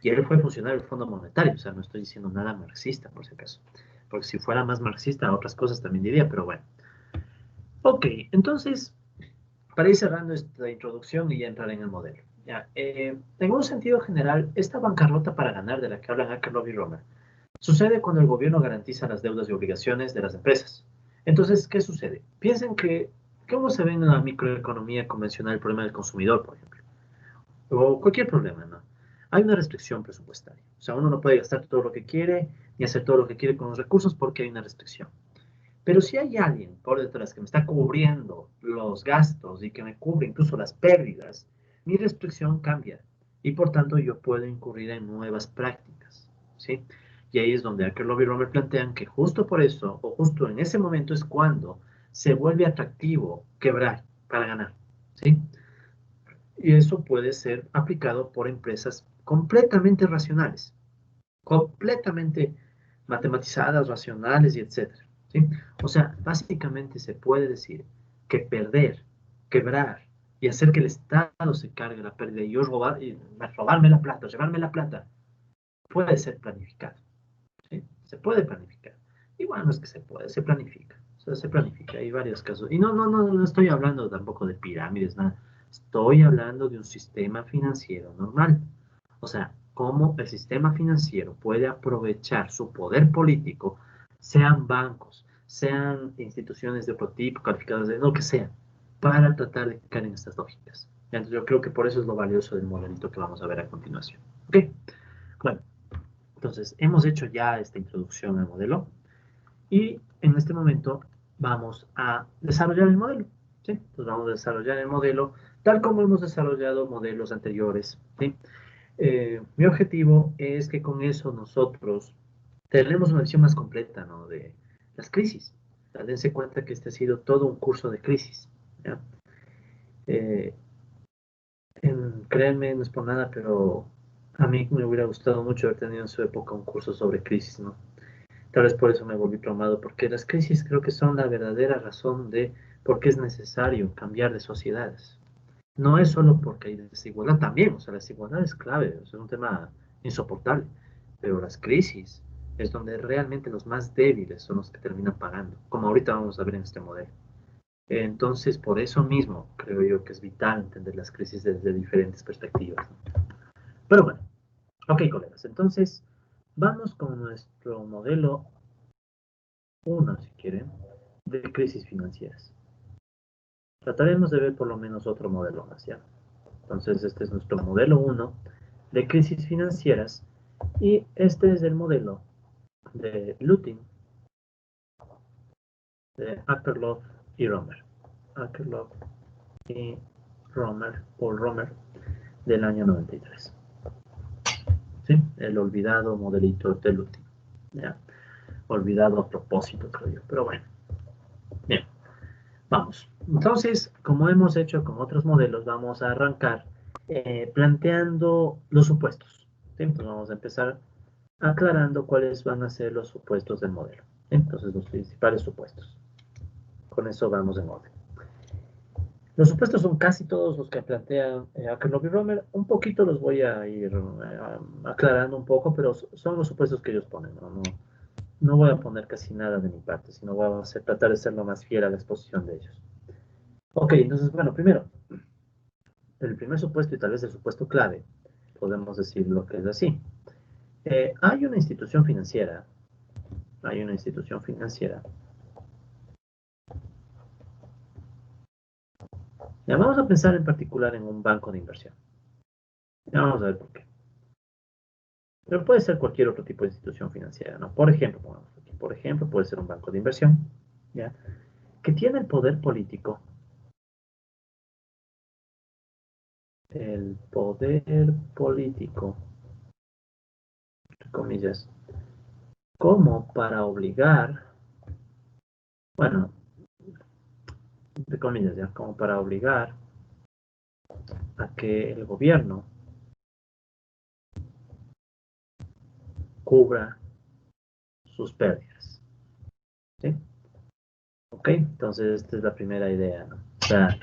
Y él fue funcionario del Fondo Monetario, o sea, no estoy diciendo nada marxista, por si acaso. Porque si fuera más marxista, otras cosas también diría, pero bueno. Ok, entonces, para ir cerrando esta introducción y ya entrar en el modelo. Ya, en un sentido general, esta bancarrota para ganar de la que hablan Akerlof y Romer sucede cuando el gobierno garantiza las deudas y obligaciones de las empresas. Entonces, ¿qué sucede? Piensen que, ¿cómo se ve en la microeconomía convencional el problema del consumidor, por ejemplo? O cualquier problema, ¿no? Hay una restricción presupuestaria. O sea, uno no puede gastar todo lo que quiere ni hacer todo lo que quiere con los recursos porque hay una restricción. Pero si hay alguien por detrás que me está cubriendo los gastos y que me cubre incluso las pérdidas, mi restricción cambia y por tanto yo puedo incurrir en nuevas prácticas, ¿sí? Y ahí es donde Akerlof y Romer plantean que justo por eso, o justo en ese momento es cuando se vuelve atractivo quebrar para ganar, ¿sí? Y eso puede ser aplicado por empresas completamente racionales, completamente matematizadas, racionales y etcétera, ¿sí? O sea, básicamente se puede decir que perder, quebrar y hacer que el Estado se cargue la pérdida y yo robarme la plata, llevarme la plata, puede ser planificado, ¿sí? Se puede planificar. Y bueno, es que se puede, se planifica. O sea, se planifica, hay varios casos. Y no estoy hablando tampoco de pirámides, nada. Estoy hablando de un sistema financiero normal. O sea, cómo el sistema financiero puede aprovechar su poder político, sean bancos, sean instituciones de otro tipo, calificadas de lo que sea, para tratar de caer en estas lógicas. Entonces, yo creo que por eso es lo valioso del modelito que vamos a ver a continuación. ¿Ok? Bueno, entonces hemos hecho ya esta introducción al modelo y en este momento vamos a desarrollar el modelo. ¿Sí? Entonces vamos a desarrollar el modelo tal como hemos desarrollado modelos anteriores. ¿Sí? Mi objetivo es que con eso nosotros tenemos una visión más completa, ¿no? De las crisis. O sea, dense cuenta que este ha sido todo un curso de crisis. ¿Ya? Eh, Créanme, no es por nada, pero a mí me hubiera gustado mucho haber tenido en su época un curso sobre crisis, ¿no? Tal vez por eso me volví traumado, porque las crisis creo que son la verdadera razón de por qué es necesario cambiar de sociedades. No es solo porque hay desigualdad, también, o sea, la desigualdad es clave, o sea, es un tema insoportable, pero las crisis es donde realmente los más débiles son los que terminan pagando, como ahorita vamos a ver en este modelo. Entonces, por eso mismo creo yo que es vital entender las crisis desde diferentes perspectivas, ¿no? Pero bueno, ok, colegas, entonces vamos con nuestro modelo uno, si quieren, de crisis financieras. Trataremos de ver por lo menos otro modelo más, ¿ya? Entonces, este es nuestro modelo uno de crisis financieras y este es el modelo de Lutin, de Akerlof y Romer. Akerlof y Romer, Paul Romer, del año 93. ¿Sí? El olvidado modelito de Lutin. ¿Ya? Olvidado a propósito, creo yo. Pero bueno, bien. Vamos. Entonces, como hemos hecho con otros modelos, vamos a arrancar planteando los supuestos. ¿Sí? Entonces vamos a empezar aclarando cuáles van a ser los supuestos del modelo. ¿Sí? Entonces, los principales supuestos. Con eso vamos en orden. Los supuestos son casi todos los que plantea Akerlof y Romer. Un poquito los voy a ir aclarando un poco, pero son los supuestos que ellos ponen. No voy a poner casi nada de mi parte, sino voy a tratar de ser lo más fiel a la exposición de ellos. Ok, entonces, bueno, primero, el primer supuesto y tal vez el supuesto clave, podemos decir lo que es así. Hay una institución financiera, hay una institución financiera. Ya vamos a pensar en particular en un banco de inversión. Ya vamos a ver por qué. Pero puede ser cualquier otro tipo de institución financiera, ¿no? Por ejemplo, aquí, por ejemplo, puede ser un banco de inversión, ¿ya? Que tiene el poder político, entre comillas, como para obligar, bueno, entre comillas, ya, como para obligar a que el gobierno cubra sus pérdidas. ¿Sí? Ok, entonces esta es la primera idea, ¿no? O sea,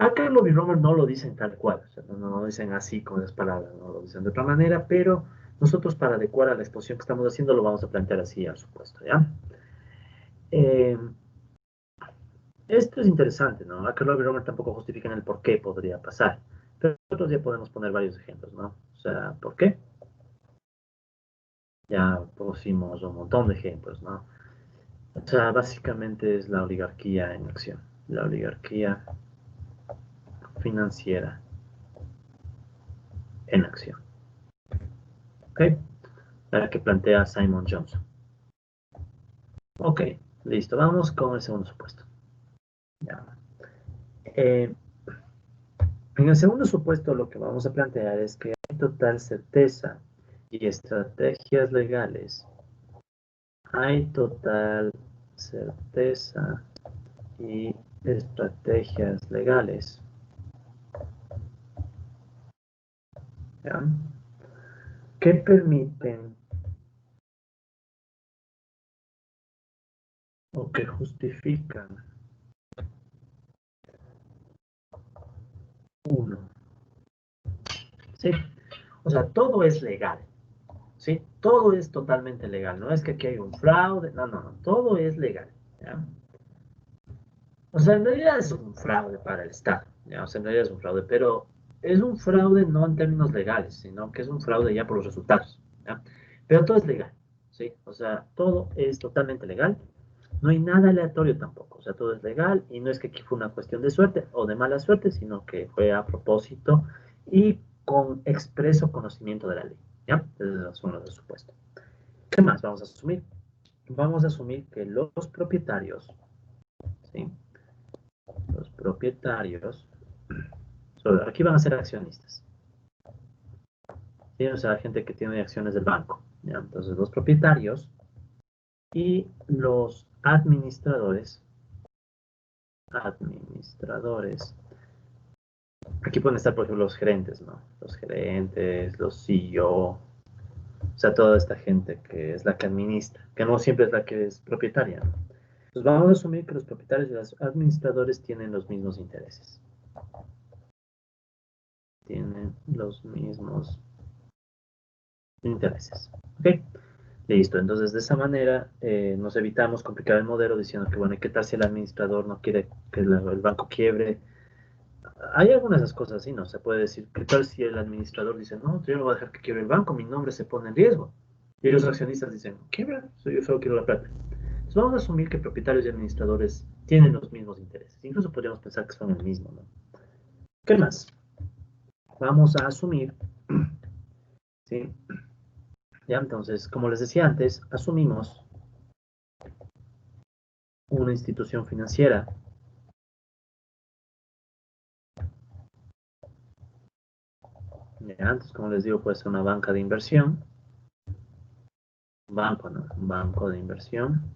Akerlof y Romer no lo dicen tal cual, o sea, no lo dicen así con las palabras, no lo dicen de otra manera, pero nosotros para adecuar a la exposición que estamos haciendo lo vamos a plantear así, al supuesto, ¿ya? Eh, Esto es interesante, ¿no? Akerlof y Romer tampoco justifican el por qué podría pasar, pero nosotros ya podemos poner varios ejemplos, ¿no? O sea, ¿por qué? Ya pusimos un montón de ejemplos, ¿no? O sea, básicamente es la oligarquía en acción, la oligarquía financiera en acción, ¿ok? La que plantea Simon Johnson. Ok, listo, vamos con el segundo supuesto. Ya. Eh, en el segundo supuesto lo que vamos a plantear es que hay total certeza y estrategias legales. Hay total certeza y estrategias legales, ¿ya? Que permiten o que justifican uno, ¿sí? O sea, todo es legal, ¿sí? Todo es totalmente legal, no es que aquí hay un fraude, no, todo es legal, ¿ya? O sea, en realidad es un fraude para el Estado, ¿ya? O sea, en realidad es un fraude, pero es un fraude no en términos legales, sino que es un fraude ya por los resultados, ¿ya? Pero todo es legal, ¿sí? O sea, todo es totalmente legal, no hay nada aleatorio tampoco, o sea, todo es legal y no es que aquí fue una cuestión de suerte o de mala suerte, sino que fue a propósito y con expreso conocimiento de la ley, ¿ya? Esos son los supuestos. ¿Qué más vamos a asumir? Vamos a asumir que los propietarios, ¿sí? Los propietarios, aquí van a ser accionistas, ¿sí? O sea, gente que tiene acciones del banco, ¿ya? Entonces, los propietarios y los administradores. Aquí pueden estar, por ejemplo, los gerentes, ¿no? Los gerentes, los CEO, o sea, toda esta gente que es la que administra, que no siempre es la que es propietaria, ¿no? Pues vamos a asumir que los propietarios y los administradores tienen los mismos intereses. Tienen los mismos intereses. ¿Ok? Listo. Entonces, de esa manera nos evitamos complicar el modelo diciendo que, bueno, ¿qué tal si el administrador no quiere que el banco quiebre? Hay algunas de esas cosas así, ¿no? Se puede decir, ¿qué tal si el administrador dice, no, yo no voy a dejar que quiebre el banco, mi nombre se pone en riesgo? Y los accionistas dicen, quiebra, yo solo quiero la plata. Entonces vamos a asumir que propietarios y administradores tienen los mismos intereses. Incluso podríamos pensar que son el mismo, ¿no? ¿Qué más? Vamos a asumir, ¿sí? Ya, entonces, como les decía antes, asumimos una institución financiera. Ya, antes, como les digo, puede ser una banca de inversión. Un banco, ¿no? Un banco de inversión.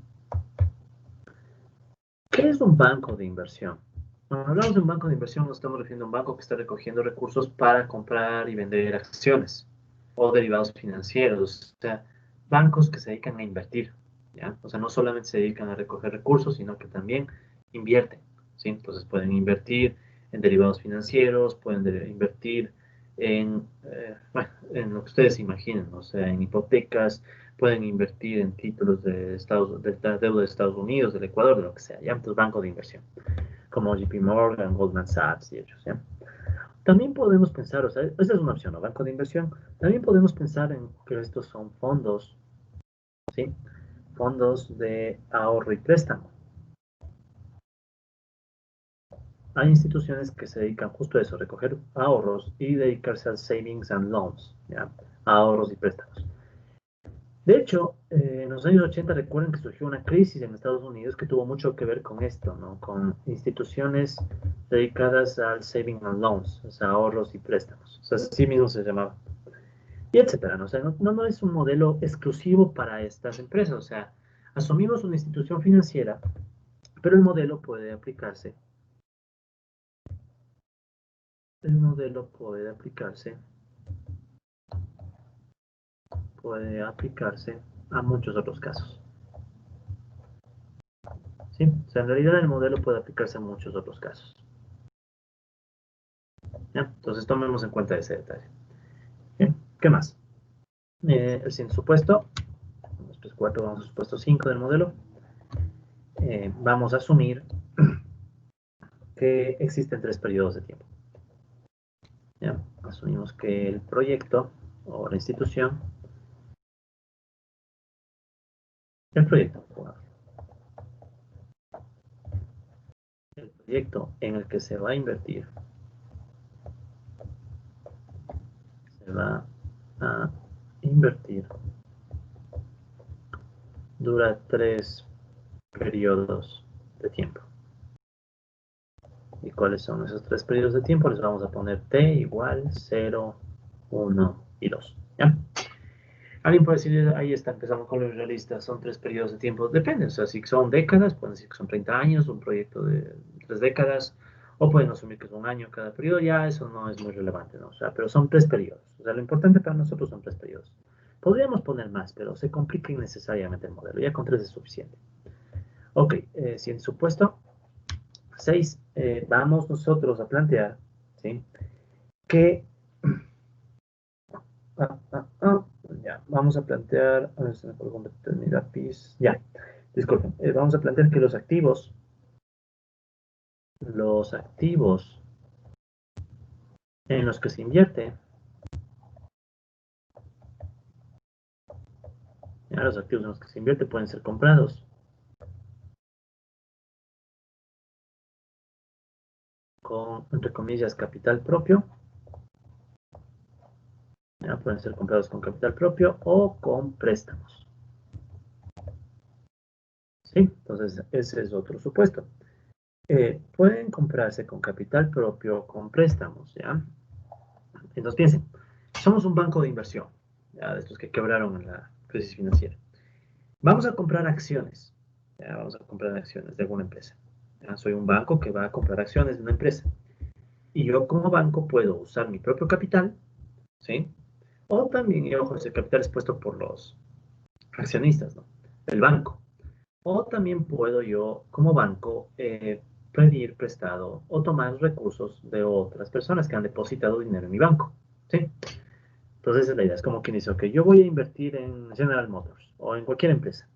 ¿Qué es un banco de inversión? Cuando hablamos de un banco de inversión, nos estamos refiriendo a un banco que está recogiendo recursos para comprar y vender acciones o derivados financieros. O sea, bancos que se dedican a invertir, ¿ya? O sea, no solamente se dedican a recoger recursos, sino que también invierten, ¿sí? Entonces pueden invertir en derivados financieros, pueden invertir bueno, en lo que ustedes imaginen, o sea, en hipotecas, pueden invertir en títulos de la deuda de Estados Unidos, del Ecuador, de lo que sea, ¿ya? Entonces, banco de inversión, como JP Morgan, Goldman Sachs y ellos, ¿ya? También podemos pensar, o sea, esa es una opción, ¿no? Banco de inversión. También podemos pensar en que estos son fondos, ¿sí? Fondos de ahorro y préstamo. Hay instituciones que se dedican justo a eso, recoger ahorros y dedicarse al savings and loans, ¿ya? Ahorros y préstamos. De hecho, en los años 80 recuerden que surgió una crisis en Estados Unidos que tuvo mucho que ver con esto, ¿no? Con instituciones dedicadas al saving and loans, o sea, ahorros y préstamos. O sea, así mismo se llamaba. Y etcétera, ¿no? O sea, no es un modelo exclusivo para estas empresas. O sea, asumimos una institución financiera, pero el modelo puede aplicarse a muchos otros casos. ¿Sí? O sea, en realidad el modelo puede aplicarse a muchos otros casos. ¿ya? Entonces tomemos en cuenta ese detalle. ¿Bien? ¿Qué más? El siguiente supuesto, después 4, vamos al supuesto 5 del modelo. Vamos a asumir que existen 3 periodos de tiempo. ¿Ya? Asumimos que el proyecto o la institución, el proyecto en el que se va a invertir, se va a invertir, dura 3 periodos de tiempo. ¿Y cuáles son esos 3 periodos de tiempo? Les vamos a poner t igual 0, 1 y 2. ¿Ya? Alguien puede decir, ahí está, empezamos con los realistas, son 3 periodos de tiempo. Depende, o sea, si son décadas, pueden decir que son 30 años, un proyecto de 3 décadas, o pueden asumir que es un año cada periodo, ya eso no es muy relevante, ¿no? O sea, pero son 3 periodos. O sea, lo importante para nosotros son 3 periodos. Podríamos poner más, pero se complica innecesariamente el modelo. Ya con 3 es suficiente. Ok, siguiente supuesto. 6, vamos nosotros a plantear, ¿sí? Que, ya, vamos a plantear, a ver si me puedo convertir mi lápiz, ya, disculpen, vamos a plantear que los activos en los que se invierte, ya, los activos en los que se invierte pueden ser comprados con, entre comillas, capital propio, ya, pueden ser comprados con capital propio o con préstamos. ¿Sí? Entonces, ese es otro supuesto. Pueden comprarse con capital propio o con préstamos, ¿ya? Entonces piensen, somos un banco de inversión, ¿ya? De estos que quebraron en la crisis financiera. Vamos a comprar acciones, ¿ya? Vamos a comprar acciones de alguna empresa. ¿Ya? Soy un banco que va a comprar acciones de una empresa. Y yo como banco puedo usar mi propio capital, ¿sí? O también, y ojo, ese capital es puesto por los accionistas, ¿no? El banco. O también puedo yo, como banco, pedir prestado o tomar recursos de otras personas que han depositado dinero en mi banco. ¿Sí? Entonces, esa es la idea. Es como quien dice, ok, yo voy a invertir en General Motors o en cualquier empresa.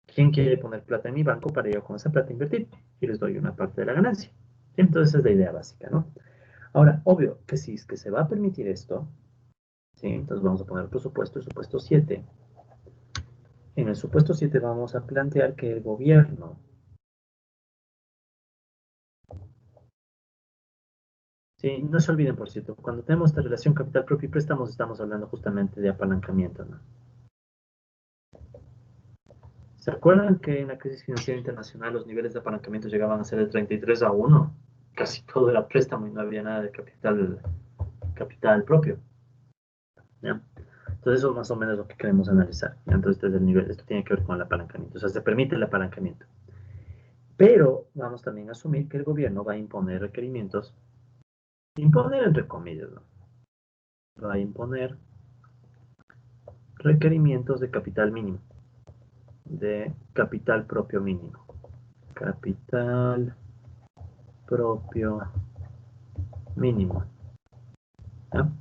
¿Quién quiere poner plata en mi banco para yo con esa plata invertir? Y les doy una parte de la ganancia. ¿Sí? Entonces, esa es la idea básica, ¿no? Ahora, obvio que si es que se va a permitir esto, ¿sí? Entonces vamos a poner otro supuesto, el supuesto 7. En el supuesto 7 vamos a plantear que el gobierno, sí, no se olviden, por cierto, cuando tenemos esta relación capital propio y préstamos, estamos hablando justamente de apalancamiento, ¿no? ¿Se acuerdan que en la crisis financiera internacional los niveles de apalancamiento llegaban a ser de 33-1? Casi todo era préstamo y no había nada de capital propio, ¿ya? Entonces eso es más o menos lo que queremos analizar, ¿ya? Entonces este es el nivel, esto tiene que ver con el apalancamiento, o sea, se permite el apalancamiento. Pero vamos también a asumir que el gobierno va a imponer requerimientos, imponer entre comillas, ¿no? Va a imponer requerimientos de capital mínimo, de capital propio mínimo. Capital propio mínimo. ¿Ya?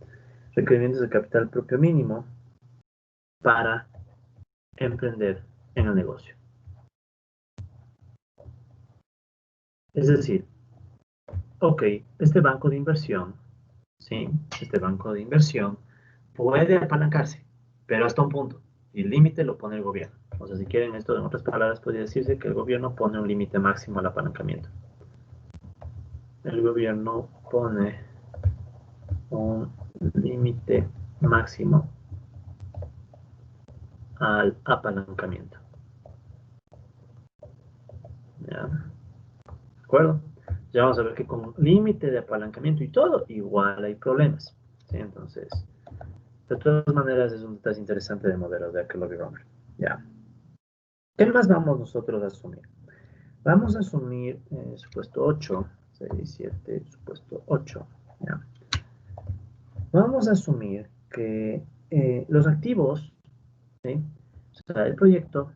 Requerimientos de capital propio mínimo para emprender en el negocio. Es decir, ok, este banco de inversión, ¿sí? Este banco de inversión puede apalancarse, pero hasta un punto. Y el límite lo pone el gobierno. O sea, si quieren esto, en otras palabras, podría decirse que el gobierno pone un límite máximo al apalancamiento. El gobierno pone un límite máximo al apalancamiento. ¿Ya? ¿De acuerdo? Ya vamos a ver que con límite de apalancamiento y todo, igual hay problemas. ¿Sí? Entonces, de todas maneras, es un detalle interesante de modelos de Akerlof y Romer. Ya. ¿Qué más vamos nosotros a asumir? Vamos a asumir supuesto 8, 6, 7, supuesto 8. ¿Ya? Vamos a asumir que los activos, ¿sí? O sea, el proyecto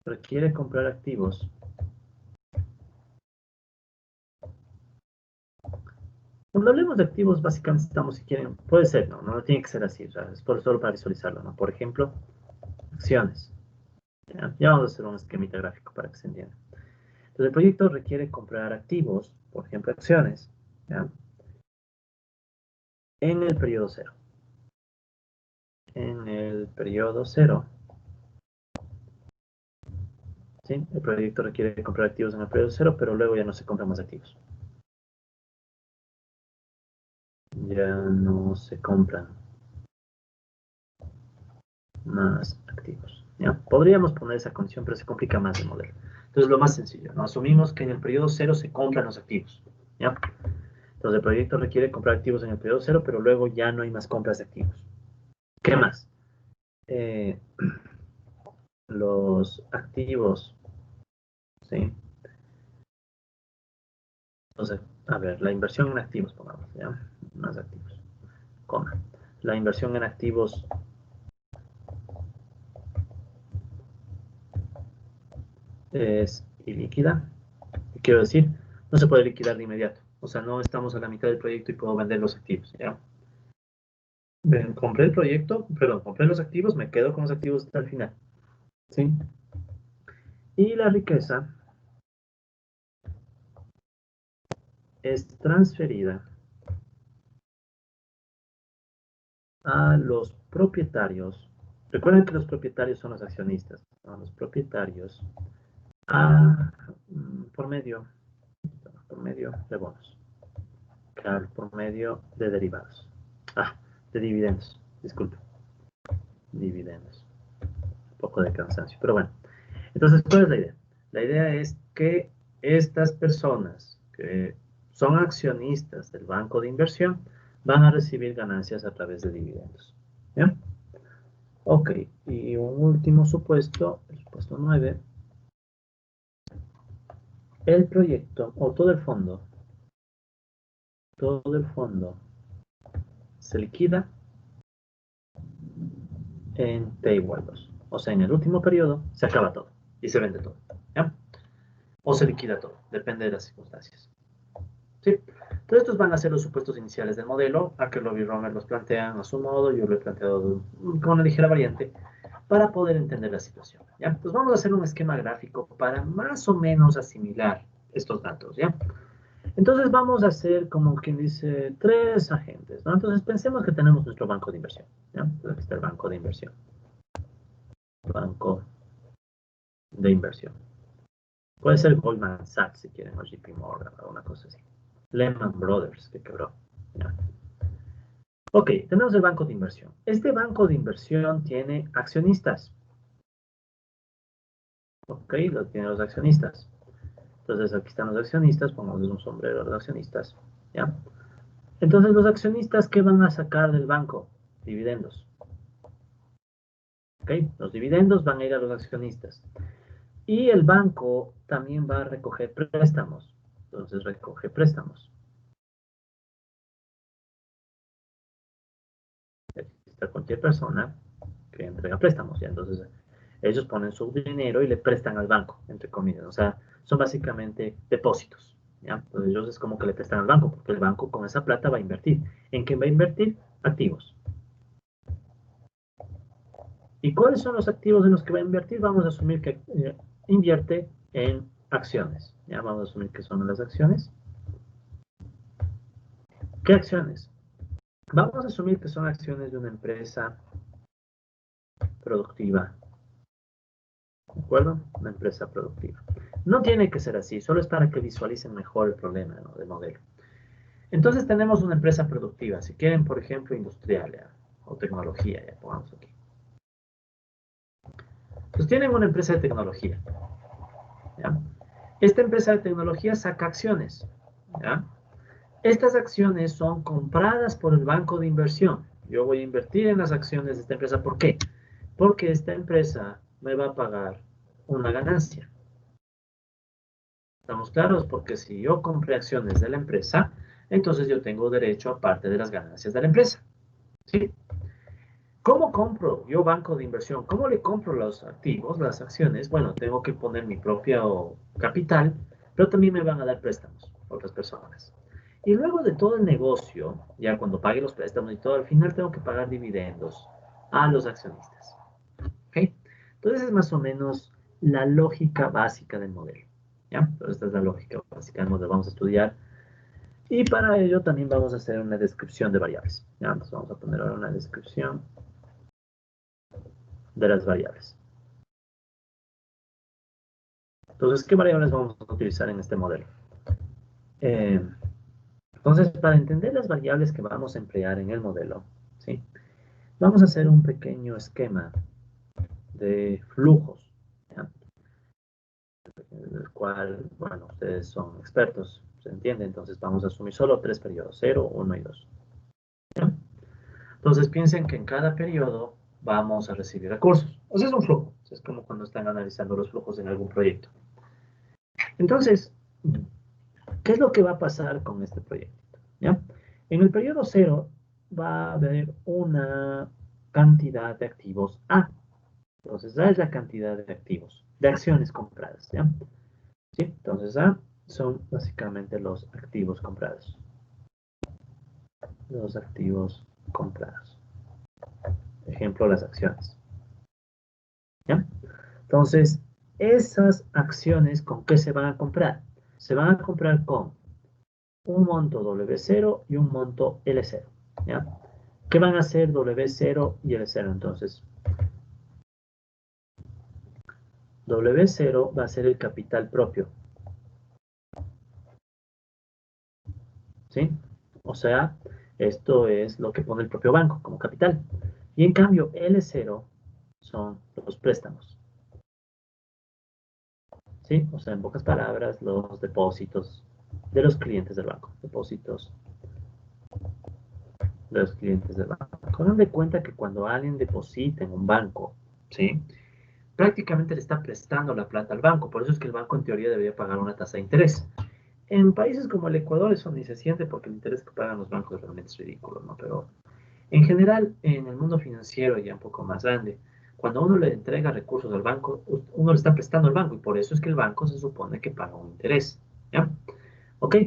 requiere comprar activos Cuando hablemos de activos, básicamente estamos, si quieren, puede ser, no tiene que ser así, o sea, es solo para visualizarlo, ¿no? Por ejemplo, acciones. Ya vamos a hacer un esquemita gráfico para que se entienda. Entonces, el proyecto requiere comprar activos, por ejemplo, acciones, ¿ya? En el periodo cero. En el periodo cero. ¿Sí? El proyecto requiere comprar activos en el periodo cero, pero luego ya no se compran más activos. Ya no se compran más activos. ¿Ya? Podríamos poner esa condición, pero se complica más el modelo. Entonces, lo más sencillo, ¿no? Asumimos que en el periodo cero se compran los activos. ¿Ya? Entonces, el proyecto requiere comprar activos en el periodo cero, pero luego ya no hay más compras de activos. ¿Qué más? Los activos, ¿sí? Entonces, a ver, la inversión en activos, pongamos, ¿ya? Más activos, coma. La inversión en activos es ilíquida. ¿Qué quiero decir? No se puede liquidar de inmediato. O sea, no estamos a la mitad del proyecto y puedo vender los activos, ¿ya? Ven, compré el proyecto, perdón, compré los activos, me quedo con los activos hasta el final, ¿sí? Y la riqueza es transferida a los propietarios. Recuerden que los propietarios son los accionistas, ¿no? Los propietarios a, por medio de bonos, claro, por medio de derivados. De dividendos, disculpe, dividendos. Un poco de cansancio, pero bueno. Entonces, ¿cuál es la idea? La idea es que estas personas que son accionistas del banco de inversión van a recibir ganancias a través de dividendos. ¿Bien? Ok, y un último supuesto, el supuesto 9, el proyecto o todo el fondo se liquida en T igual 2. O sea, en el último periodo se acaba todo y se vende todo. ¿Ya? O se liquida todo, depende de las circunstancias. ¿Sí? Entonces, estos van a ser los supuestos iniciales del modelo. Akerlof y Romer los plantean a su modo, yo lo he planteado con una ligera variante para poder entender la situación. ¿Ya? Entonces, vamos a hacer un esquema gráfico para más o menos asimilar estos datos. ¿Ya? Entonces, vamos a hacer, como quien dice, tres agentes. ¿No? Entonces, pensemos que tenemos nuestro banco de inversión. ¿Ya? Entonces, aquí está el banco de inversión. Banco de inversión. Puede ser Goldman Sachs, si quieren, o JP Morgan, o una cosa así. Lehman Brothers, que quebró. ¿Ya? Ok, tenemos el banco de inversión. Este banco de inversión tiene accionistas. Ok, lo tienen los accionistas. Entonces, aquí están los accionistas, pongamos un sombrero de accionistas. ¿Ya? Entonces, los accionistas, ¿qué van a sacar del banco? Dividendos. Ok, los dividendos van a ir a los accionistas. Y el banco también va a recoger préstamos. Entonces, recoge préstamos. Aquí está cualquier persona que entrega préstamos. ¿Ya? Entonces, ellos ponen su dinero y le prestan al banco, entre comillas. O sea, son básicamente depósitos. ¿Ya? Entonces ellos es como que le prestan al banco, porque el banco con esa plata va a invertir. ¿En qué va a invertir? Activos. ¿Y cuáles son los activos en los que va a invertir? Vamos a asumir que invierte en acciones. ¿Ya? Vamos a asumir que son las acciones. ¿Qué acciones? Vamos a asumir que son acciones de una empresa productiva. ¿De acuerdo? Una empresa productiva. No tiene que ser así, solo es para que visualicen mejor el problema, ¿no? Del modelo. Entonces tenemos una empresa productiva, si quieren, por ejemplo, industrial, ¿ya? O tecnología, ya pongamos aquí. Pues tienen una empresa de tecnología, ¿ya? Esta empresa de tecnología saca acciones, ¿ya? Estas acciones son compradas por el banco de inversión. Yo voy a invertir en las acciones de esta empresa. ¿Por qué? Porque esta empresa me va a pagar una ganancia. ¿Estamos claros? Porque si yo compré acciones de la empresa, entonces yo tengo derecho a parte de las ganancias de la empresa. ¿Sí? ¿Cómo compro yo banco de inversión? ¿Cómo le compro los activos, las acciones? Bueno, tengo que poner mi propio capital, pero también me van a dar préstamos otras personas. Y luego de todo el negocio, ya cuando pague los préstamos y todo, al final tengo que pagar dividendos a los accionistas. ¿Ok? Entonces es más o menos la lógica básica del modelo. ¿Ya? Entonces esta es la lógica básica del modelo. Vamos a estudiar. Y para ello también vamos a hacer una descripción de variables. ¿Ya? Entonces vamos a poner ahora una descripción de las variables. Entonces, ¿qué variables vamos a utilizar en este modelo? Entonces, para entender las variables que vamos a emplear en el modelo, ¿sí? Vamos a hacer un pequeño esquema de flujos, ¿ya? En el cual, bueno, ustedes son expertos, ¿se entiende? Entonces vamos a asumir solo 3 periodos, 0, 1 y 2. ¿Ya? Entonces piensen que en cada periodo vamos a recibir recursos. O sea, es un flujo. Es como cuando están analizando los flujos en algún proyecto. Entonces, ¿qué es lo que va a pasar con este proyecto? ¿Ya? En el periodo 0 va a haber una cantidad de activos A. Entonces, A es la cantidad de activos, de acciones compradas. ¿Ya? ¿Sí? Entonces, A son básicamente los activos comprados. Los activos comprados. Ejemplo, las acciones. ¿Ya? Entonces, esas acciones, ¿con qué se van a comprar? Se van a comprar con un monto W0 y un monto L0. ¿Ya? ¿Qué van a hacer W0 y L0? Entonces, W0 va a ser el capital propio. ¿Sí? O sea, esto es lo que pone el propio banco como capital. Y en cambio, L0 son los préstamos. ¿Sí? O sea, en pocas palabras, los depósitos de los clientes del banco. Depósitos de los clientes del banco. Hagan de cuenta que cuando alguien deposita en un banco, ¿sí? Prácticamente le está prestando la plata al banco. Por eso es que el banco en teoría debería pagar una tasa de interés. En países como el Ecuador eso ni se siente porque el interés que pagan los bancos realmente es ridículo, ¿no? Pero en general, en el mundo financiero ya un poco más grande, cuando uno le entrega recursos al banco, uno le está prestando al banco y por eso es que el banco se supone que paga un interés, ¿ya? ¿Ok?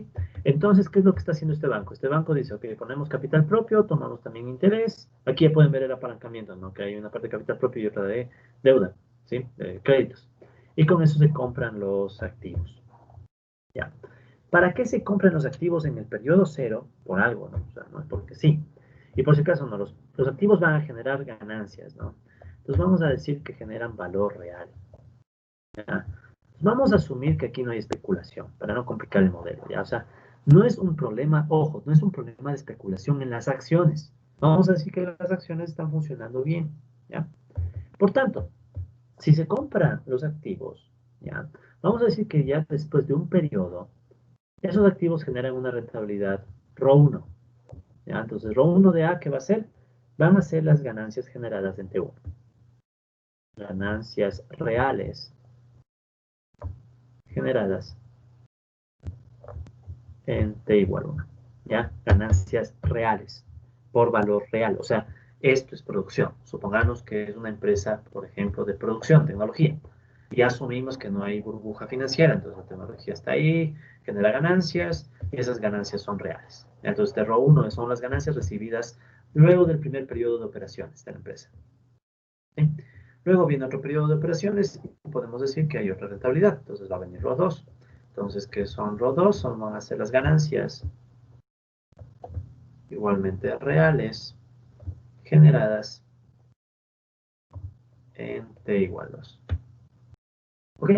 Entonces, ¿qué es lo que está haciendo este banco? Este banco dice, ok, ponemos capital propio, tomamos también interés. Aquí ya pueden ver el apalancamiento, ¿no? Que hay una parte de capital propio y otra de deuda, ¿sí? De créditos. Y con eso se compran los activos, ¿ya? ¿Para qué se compran los activos en el periodo cero? Por algo, ¿no? O sea, no es porque sí. Y por si acaso, no, los activos van a generar ganancias, ¿no? Entonces vamos a decir que generan valor real, ¿ya? Vamos a asumir que aquí no hay especulación, para no complicar el modelo, ¿ya? O sea, no es un problema, ojo, no es un problema de especulación en las acciones. Vamos a decir que las acciones están funcionando bien, ¿ya? Por tanto, si se compran los activos, ¿ya? Vamos a decir que ya después de un periodo, esos activos generan una rentabilidad Rho1, ¿ya? Entonces, Rho1 de A, ¿qué va a ser? Van a ser las ganancias generadas en T1. Ganancias reales generadas en T igual 1. ¿Ya? Ganancias reales por valor real. O sea, esto es producción. Supongamos que es una empresa, por ejemplo, de producción, tecnología. Y asumimos que no hay burbuja financiera, entonces la tecnología está ahí, genera ganancias y esas ganancias son reales. Entonces, Terro 1 son las ganancias recibidas luego del primer periodo de operaciones de la empresa. ¿Sí? Luego viene otro periodo de operaciones y podemos decir que hay otra rentabilidad. Entonces va a venir RO2. Entonces, ¿qué son RO2? Van a ser las ganancias igualmente reales generadas en T igual 2. ¿Ok?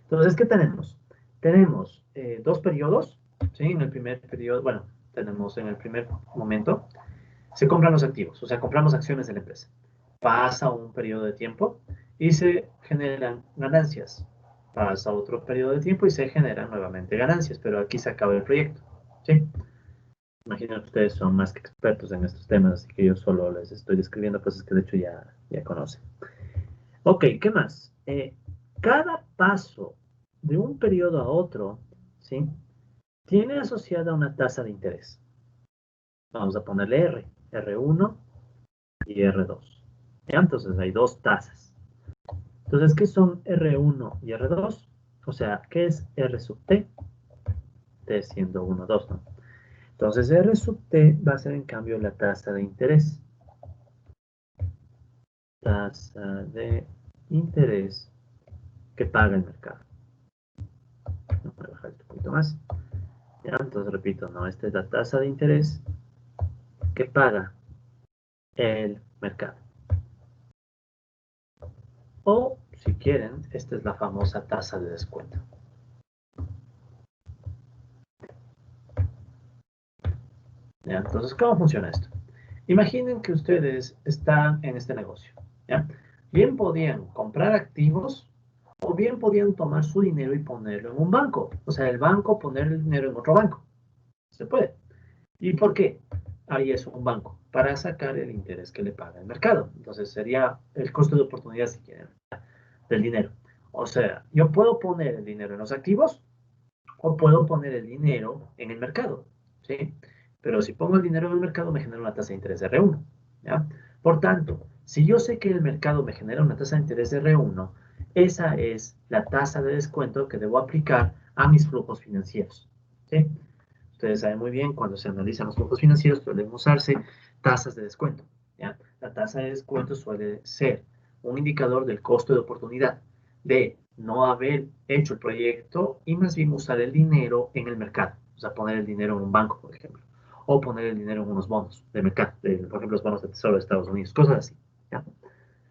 Entonces, ¿qué tenemos? Tenemos dos periodos, ¿sí? En el primer periodo, bueno, tenemos en el primer momento, se compran los activos, o sea, compramos acciones de la empresa. Pasa un periodo de tiempo y se generan ganancias. Pasa otro periodo de tiempo y se generan nuevamente ganancias, pero aquí se acaba el proyecto, ¿sí? Imagino que ustedes son más que expertos en estos temas, así que yo solo les estoy describiendo cosas que de hecho ya conocen. Ok, ¿qué más? Cada paso de un periodo a otro, ¿sí? Tiene asociada una tasa de interés. Vamos a ponerle R, R1 y R2. ¿Ya? Entonces hay dos tasas. Entonces, ¿qué son R1 y R2? O sea, ¿qué es R sub T? T siendo 1, 2, ¿no? Entonces, R sub T va a ser en cambio la tasa de interés. Tasa de interés que paga el mercado. Voy a bajar esto un poquito más. ¿Ya? Entonces, repito, no, esta es la tasa de interés que paga el mercado. O, si quieren, esta es la famosa tasa de descuento. ¿Ya? Entonces, ¿cómo funciona esto? Imaginen que ustedes están en este negocio. ¿Ya? Bien podían comprar activos o bien podían tomar su dinero y ponerlo en un banco. O sea, el banco poner el dinero en otro banco. Se puede. ¿Y por qué? Ahí es un banco, para sacar el interés que le paga el mercado. Entonces sería el costo de oportunidad, si quieren, del dinero. O sea, yo puedo poner el dinero en los activos o puedo poner el dinero en el mercado, ¿sí? Pero si pongo el dinero en el mercado me genera una tasa de interés de R1, ¿ya? Por tanto, si yo sé que el mercado me genera una tasa de interés de R1, esa es la tasa de descuento que debo aplicar a mis flujos financieros, ¿sí? Ustedes saben muy bien, cuando se analizan los flujos financieros suelen usarse tasas de descuento, ¿ya? La tasa de descuento suele ser un indicador del costo de oportunidad, de no haber hecho el proyecto y más bien usar el dinero en el mercado. O sea, poner el dinero en un banco, por ejemplo. O poner el dinero en unos bonos de mercado, por ejemplo, los bonos de Tesoro de Estados Unidos, cosas así. ¿Ya?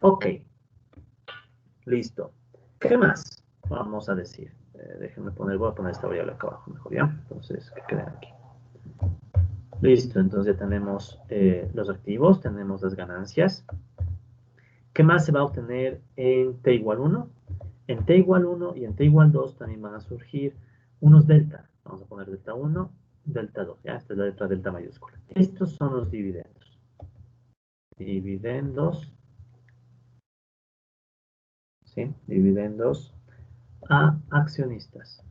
Ok, listo. ¿Qué más vamos a decir? Déjenme poner, voy a poner esta variable acá abajo mejor, ¿ya? Entonces, ¿qué quedan aquí? Listo, entonces tenemos los activos, tenemos las ganancias. ¿Qué más se va a obtener en T igual 1? En T igual 1 y en T igual 2 también van a surgir unos delta. Vamos a poner delta 1, delta 2. ¿Ya? Esta es la letra delta mayúscula. Estos son los dividendos. Dividendos. ¿Sí? Dividendos a accionistas.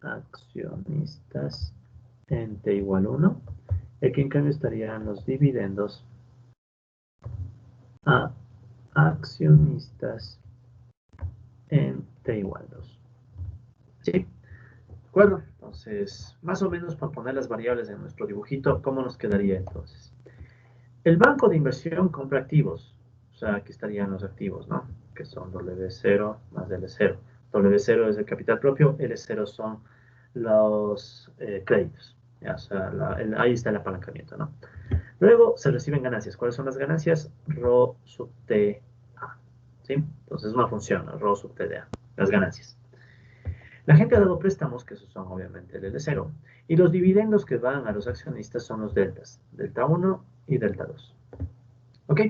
Accionistas en T igual 1. Aquí en cambio estarían los dividendos a accionistas en T igual 2. ¿Sí? ¿De acuerdo? Entonces, más o menos para poner las variables en nuestro dibujito, ¿cómo nos quedaría entonces? El banco de inversión compra activos. O sea, aquí estarían los activos, ¿no? Que son W0 más L0. W0 es el capital propio, L0 son los créditos. ¿Ya? O sea, ahí está el apalancamiento, ¿no? Luego se reciben ganancias. ¿Cuáles son las ganancias? Rho sub T A. ¿Sí? Entonces es una función, ¿no? Rho sub T de A. Las ganancias. La gente ha dado préstamos, que esos son obviamente el L0, y los dividendos que van a los accionistas son los deltas, delta 1 y delta 2. ¿Ok?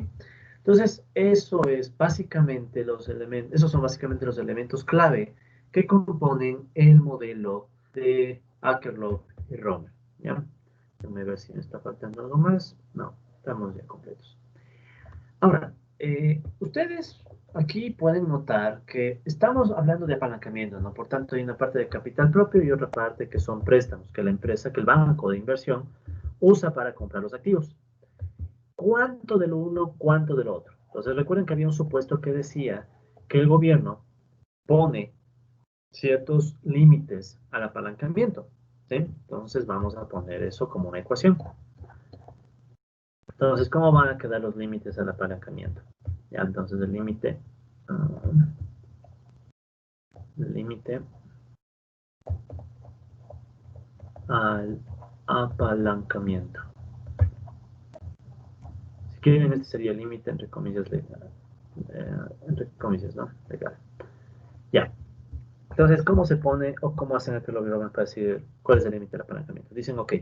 Entonces, esos son básicamente los elementos clave que componen el modelo de Akerlof y Romer. ¿Ya? Déjame ver si me está faltando algo más. No, estamos ya completos. Ahora, ustedes aquí pueden notar que estamos hablando de apalancamiento, ¿no? Por tanto, hay una parte de capital propio y otra parte que son préstamos, que la empresa, que el banco de inversión usa para comprar los activos. ¿Cuánto de lo uno, cuánto de lo otro? Entonces, recuerden que había un supuesto que decía que el gobierno pone ciertos límites al apalancamiento, ¿sí? Entonces, vamos a poner eso como una ecuación. Entonces, ¿cómo van a quedar los límites al apalancamiento? Ya, entonces el límite al apalancamiento. Si quieren, este sería el límite entre comillas, entre comillas, ¿no? Legal. Ya. Entonces, ¿cómo se pone o cómo hacen el que lo para decir cuál es el límite del apalancamiento? Dicen, ok,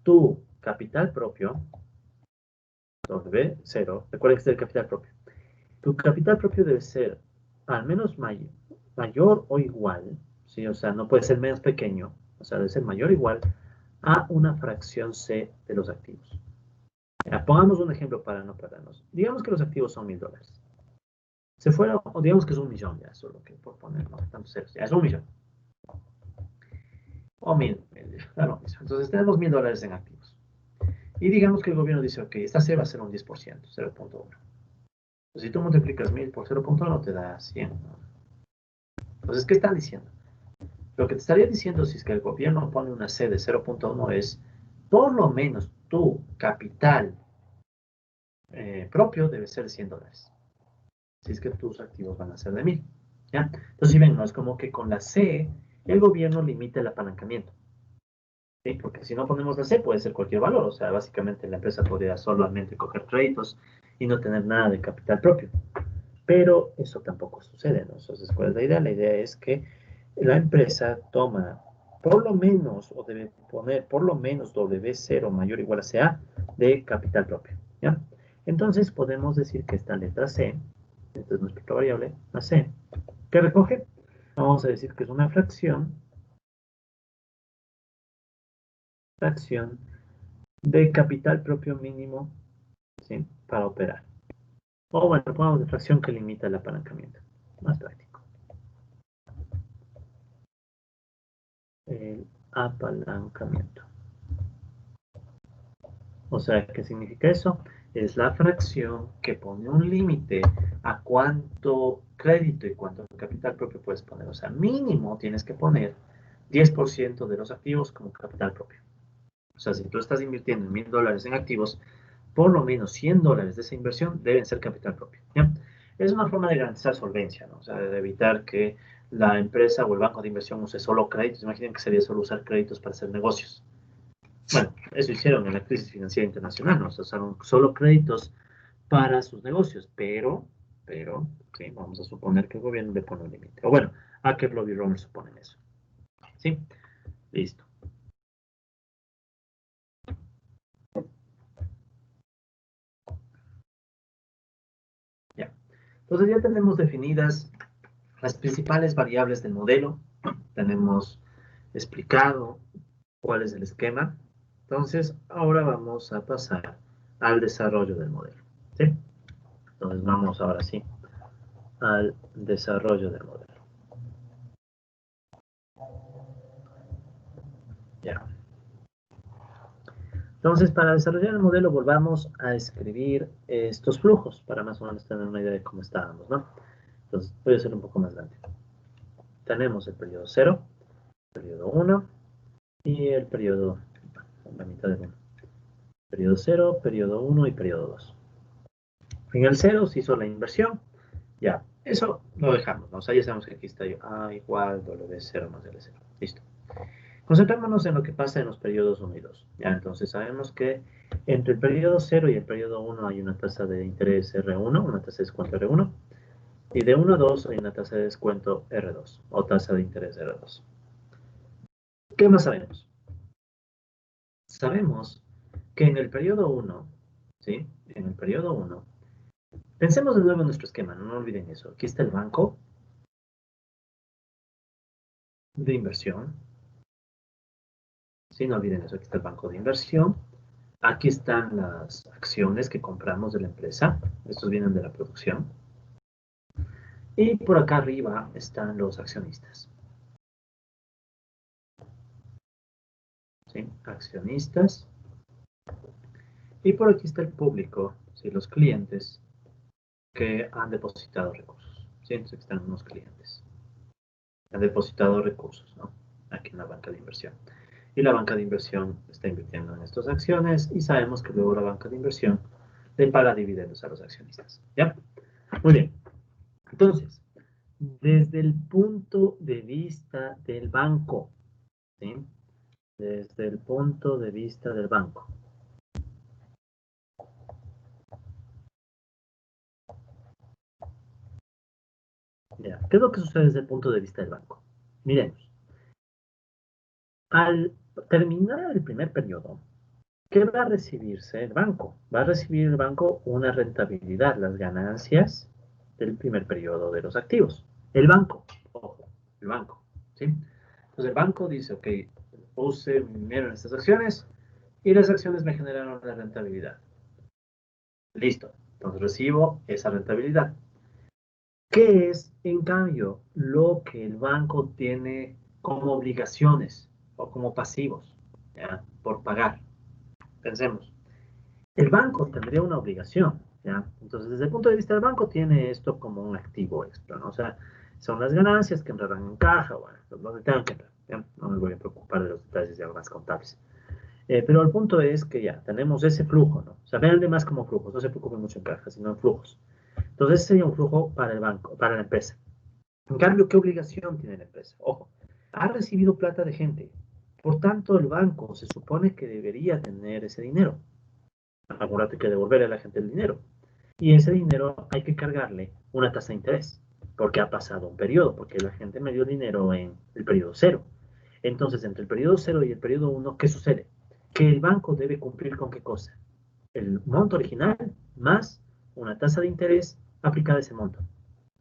tu capital propio, W0, recuerden que es el capital propio. Tu capital propio debe ser al menos mayor o igual, ¿sí? O sea, no puede ser menos pequeño, o sea, debe ser mayor o igual a una fracción C de los activos. Ya, pongamos un ejemplo para no perdernos. Digamos que los activos son $1000. Se fuera, o digamos que es 1.000.000, ya, solo que por poner no tantos ceros, ya es 1.000.000. O 1000, claro, entonces tenemos $1000 en activos. Y digamos que el gobierno dice, ok, esta C va a ser un 10%, 0.1. Si tú multiplicas 1000 por 0.1 te da 100, ¿no? Entonces, ¿qué están diciendo? Lo que te estaría diciendo si es que el gobierno pone una C de 0.1 es, por lo menos tu capital propio debe ser de $100. Si es que tus activos van a ser de 1000. ¿Ya? Entonces, si ven, no es como que con la C el gobierno limita el apalancamiento. ¿Sí? Porque si no ponemos la C puede ser cualquier valor. O sea, básicamente la empresa podría solamente coger créditos y no tener nada de capital propio. Pero eso tampoco sucede, ¿no? Entonces, ¿cuál es la idea? La idea es que la empresa toma por lo menos, o debe poner por lo menos W0 mayor o igual a CA de capital propio, ¿ya? Entonces podemos decir que esta letra C, esta es nuestra variable, la C, ¿qué recoge? Vamos a decir que es una fracción de capital propio mínimo, ¿sí? Para operar. O bueno, pongamos de fracción que limita el apalancamiento. Más práctico. El apalancamiento. O sea, ¿qué significa eso? Es la fracción que pone un límite a cuánto crédito y cuánto capital propio puedes poner. O sea, mínimo tienes que poner 10% de los activos como capital propio. O sea, si tú estás invirtiendo en $1000 en activos, por lo menos $100 de esa inversión deben ser capital propio. ¿Ya? Es una forma de garantizar solvencia, ¿no? O sea, de evitar que la empresa o el banco de inversión use solo créditos. Imaginen que sería solo usar créditos para hacer negocios. Bueno, eso hicieron en la crisis financiera internacional, ¿no? O sea, usaron solo créditos para sus negocios, pero, sí, vamos a suponer que el gobierno le pone un límite. O bueno, Akerlof y Romer suponen eso. ¿Sí? Listo. Ya. Entonces ya tenemos definidas las principales variables del modelo. Tenemos explicado cuál es el esquema. Entonces, ahora vamos a pasar al desarrollo del modelo. ¿Sí? Entonces, vamos ahora sí al desarrollo del modelo. Ya. Entonces, para desarrollar el modelo, volvamos a escribir estos flujos para más o menos tener una idea de cómo estábamos, ¿no? Entonces, voy a hacer un poco más grande. Tenemos el periodo 0, periodo 1 y el periodo, la mitad del 1. Periodo 0, periodo 1 y periodo 2. En el 0 se hizo la inversión. Ya, eso lo dejamos, ¿no? O sea, ya sabemos que aquí está A igual W0 más L0. Listo. Concentrémonos en lo que pasa en los periodos 1 y 2. Ya, entonces sabemos que entre el periodo 0 y el periodo 1 hay una tasa de interés R1, una tasa de descuento R1, y de 1 a 2 hay una tasa de descuento R2, o tasa de interés R2. ¿Qué más sabemos? Sabemos que en el periodo 1, ¿sí? En el periodo 1, pensemos de nuevo en nuestro esquema, no olviden eso. Aquí está el banco de inversión, ¿sí? No olviden eso, aquí está el banco de inversión. Aquí están las acciones que compramos de la empresa. Estos vienen de la producción. Y por acá arriba están los accionistas. ¿Sí? Accionistas. Y por aquí está el público, ¿sí? Los clientes que han depositado recursos. ¿Sí? Entonces aquí están unos clientes. Han depositado recursos, ¿no? Aquí en la banca de inversión. Y la banca de inversión está invirtiendo en estas acciones y sabemos que luego la banca de inversión le paga dividendos a los accionistas. ¿Ya? Muy bien. Entonces, desde el punto de vista del banco, ¿sí? Desde el punto de vista del banco. Ya, ¿qué es lo que sucede desde el punto de vista del banco? Miremos. Al terminar el primer periodo, ¿qué va a recibirse el banco? Va a recibir el banco una rentabilidad, las ganancias del primer periodo de los activos. El banco, ojo, el banco, ¿sí? Entonces el banco dice, ok, puse mi dinero en estas acciones y las acciones me generaron una rentabilidad. Listo, entonces recibo esa rentabilidad. ¿Qué es, en cambio, lo que el banco tiene como obligaciones o como pasivos, ¿ya? Por pagar? Pensemos. El banco tendría una obligación, ¿ya? Entonces, desde el punto de vista del banco, tiene esto como un activo extra, ¿no? O sea, son las ganancias que entrarán en caja, bueno, donde tengan que entrar. ¿Ya? No me voy a preocupar de los detalles ya más contables. Pero el punto es que ya tenemos ese flujo, ¿no? O sea, vean de más como flujos, no se preocupen mucho en caja, sino en flujos. Entonces, ese sería un flujo para el banco, para la empresa. En cambio, ¿qué obligación tiene la empresa? Ojo, ha recibido plata de gente. Por tanto, el banco se supone que debería tener ese dinero. Acuérdate que devolverle a la gente el dinero. Y ese dinero hay que cargarle una tasa de interés, porque ha pasado un periodo, porque la gente me dio dinero en el periodo cero. Entonces, entre el periodo cero y el periodo 1, ¿qué sucede? Que el banco debe cumplir con qué cosa? El monto original más una tasa de interés aplicada a ese monto.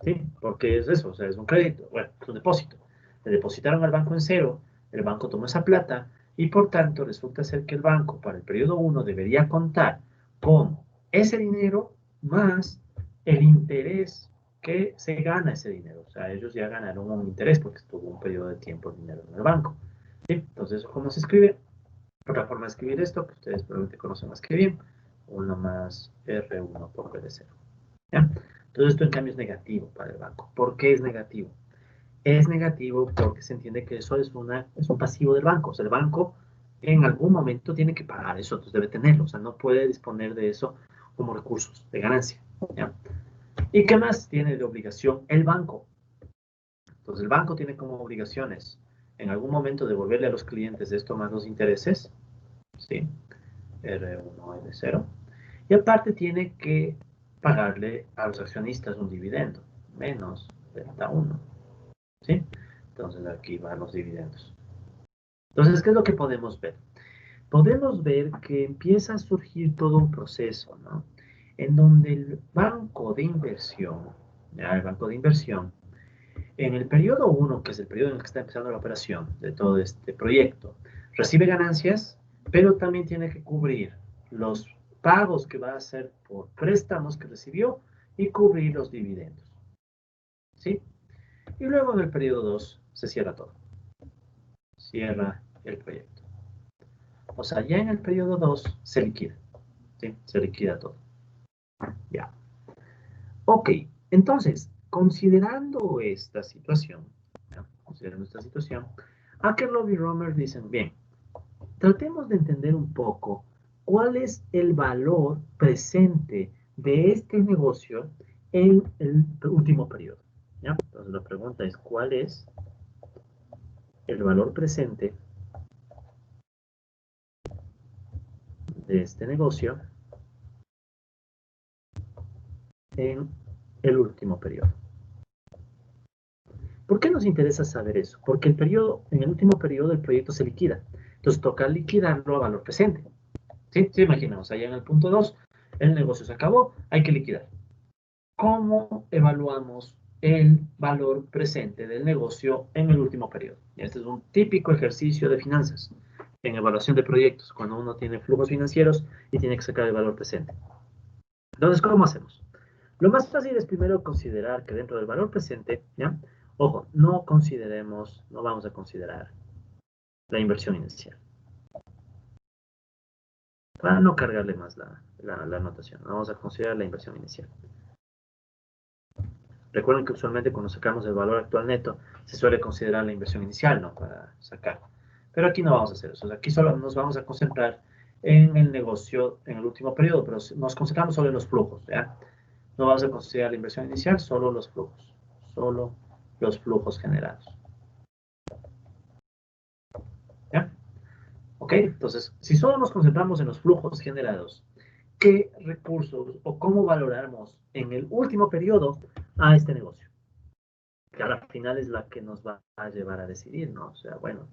¿Sí? Porque es eso, o sea, es un crédito, bueno, es un depósito. Le depositaron al banco en cero, el banco tomó esa plata y por tanto resulta ser que el banco para el periodo 1 debería contar con ese dinero más el interés que se gana ese dinero. O sea, ellos ya ganaron un interés porque estuvo un periodo de tiempo el dinero en el banco. ¿Sí? Entonces, ¿cómo se escribe? Otra forma de escribir esto, que ustedes probablemente conocen más que bien, 1 más R1 por B de 0. ¿Ya? Entonces esto en cambio es negativo para el banco. ¿Por qué es negativo? Es negativo porque se entiende que eso es un pasivo del banco. O sea, el banco en algún momento tiene que pagar eso, entonces debe tenerlo. O sea, no puede disponer de eso como recursos de ganancia. ¿Ya? ¿Y qué más tiene de obligación el banco? Entonces el banco tiene como obligaciones en algún momento devolverle a los clientes esto más los intereses, ¿sí? R1 y de 0. Y aparte tiene que pagarle a los accionistas un dividendo, menos delta 1. ¿Sí? Entonces aquí van los dividendos. Entonces, ¿qué es lo que podemos ver? Podemos ver que empieza a surgir todo un proceso, ¿no? En donde el banco de inversión, ¿ya? El banco de inversión, en el periodo 1, que es el periodo en el que está empezando la operación de todo este proyecto, recibe ganancias, pero también tiene que cubrir los pagos que va a hacer por préstamos que recibió y cubrir los dividendos. ¿Sí? Y luego en el periodo 2 se cierra todo. Cierra el proyecto. O sea, ya en el periodo 2 se liquida. ¿Sí? Se liquida todo. Ya. Ok, entonces, considerando esta situación, ¿ya? Considerando esta situación, Akerlof y Romer dicen, bien, tratemos de entender un poco cuál es el valor presente de este negocio en el último periodo. ¿Ya? Entonces la pregunta es, ¿cuál es el valor presente de este negocio en el último periodo? ¿Por qué nos interesa saber eso? Porque en el último periodo el proyecto se liquida. Entonces toca liquidarlo a valor presente. ¿Sí? ¿Sí? Imaginamos, allá en el punto 2, el negocio se acabó, hay que liquidar. ¿Cómo evaluamos el valor presente del negocio en el último periodo? Este es un típico ejercicio de finanzas en evaluación de proyectos, cuando uno tiene flujos financieros y tiene que sacar el valor presente. Entonces, ¿cómo hacemos? Lo más fácil es primero considerar que dentro del valor presente, ¿ya? Ojo, no vamos a considerar la inversión inicial. Para no cargarle más la anotación, vamos a considerar la inversión inicial. Recuerden que usualmente cuando sacamos el valor actual neto, se suele considerar la inversión inicial, ¿no? Para sacar. Pero aquí no vamos a hacer eso. O sea, aquí solo nos vamos a concentrar en el negocio en el último periodo, pero nos concentramos solo en los flujos, ¿ya? No vamos a considerar la inversión inicial, solo los flujos. Solo los flujos generados. ¿Ya? ¿Ok? Entonces, si solo nos concentramos en los flujos generados, ¿qué recursos o cómo valoramos en el último periodo a este negocio? Que al final es la que nos va a llevar a decidir, ¿no? O sea, bueno,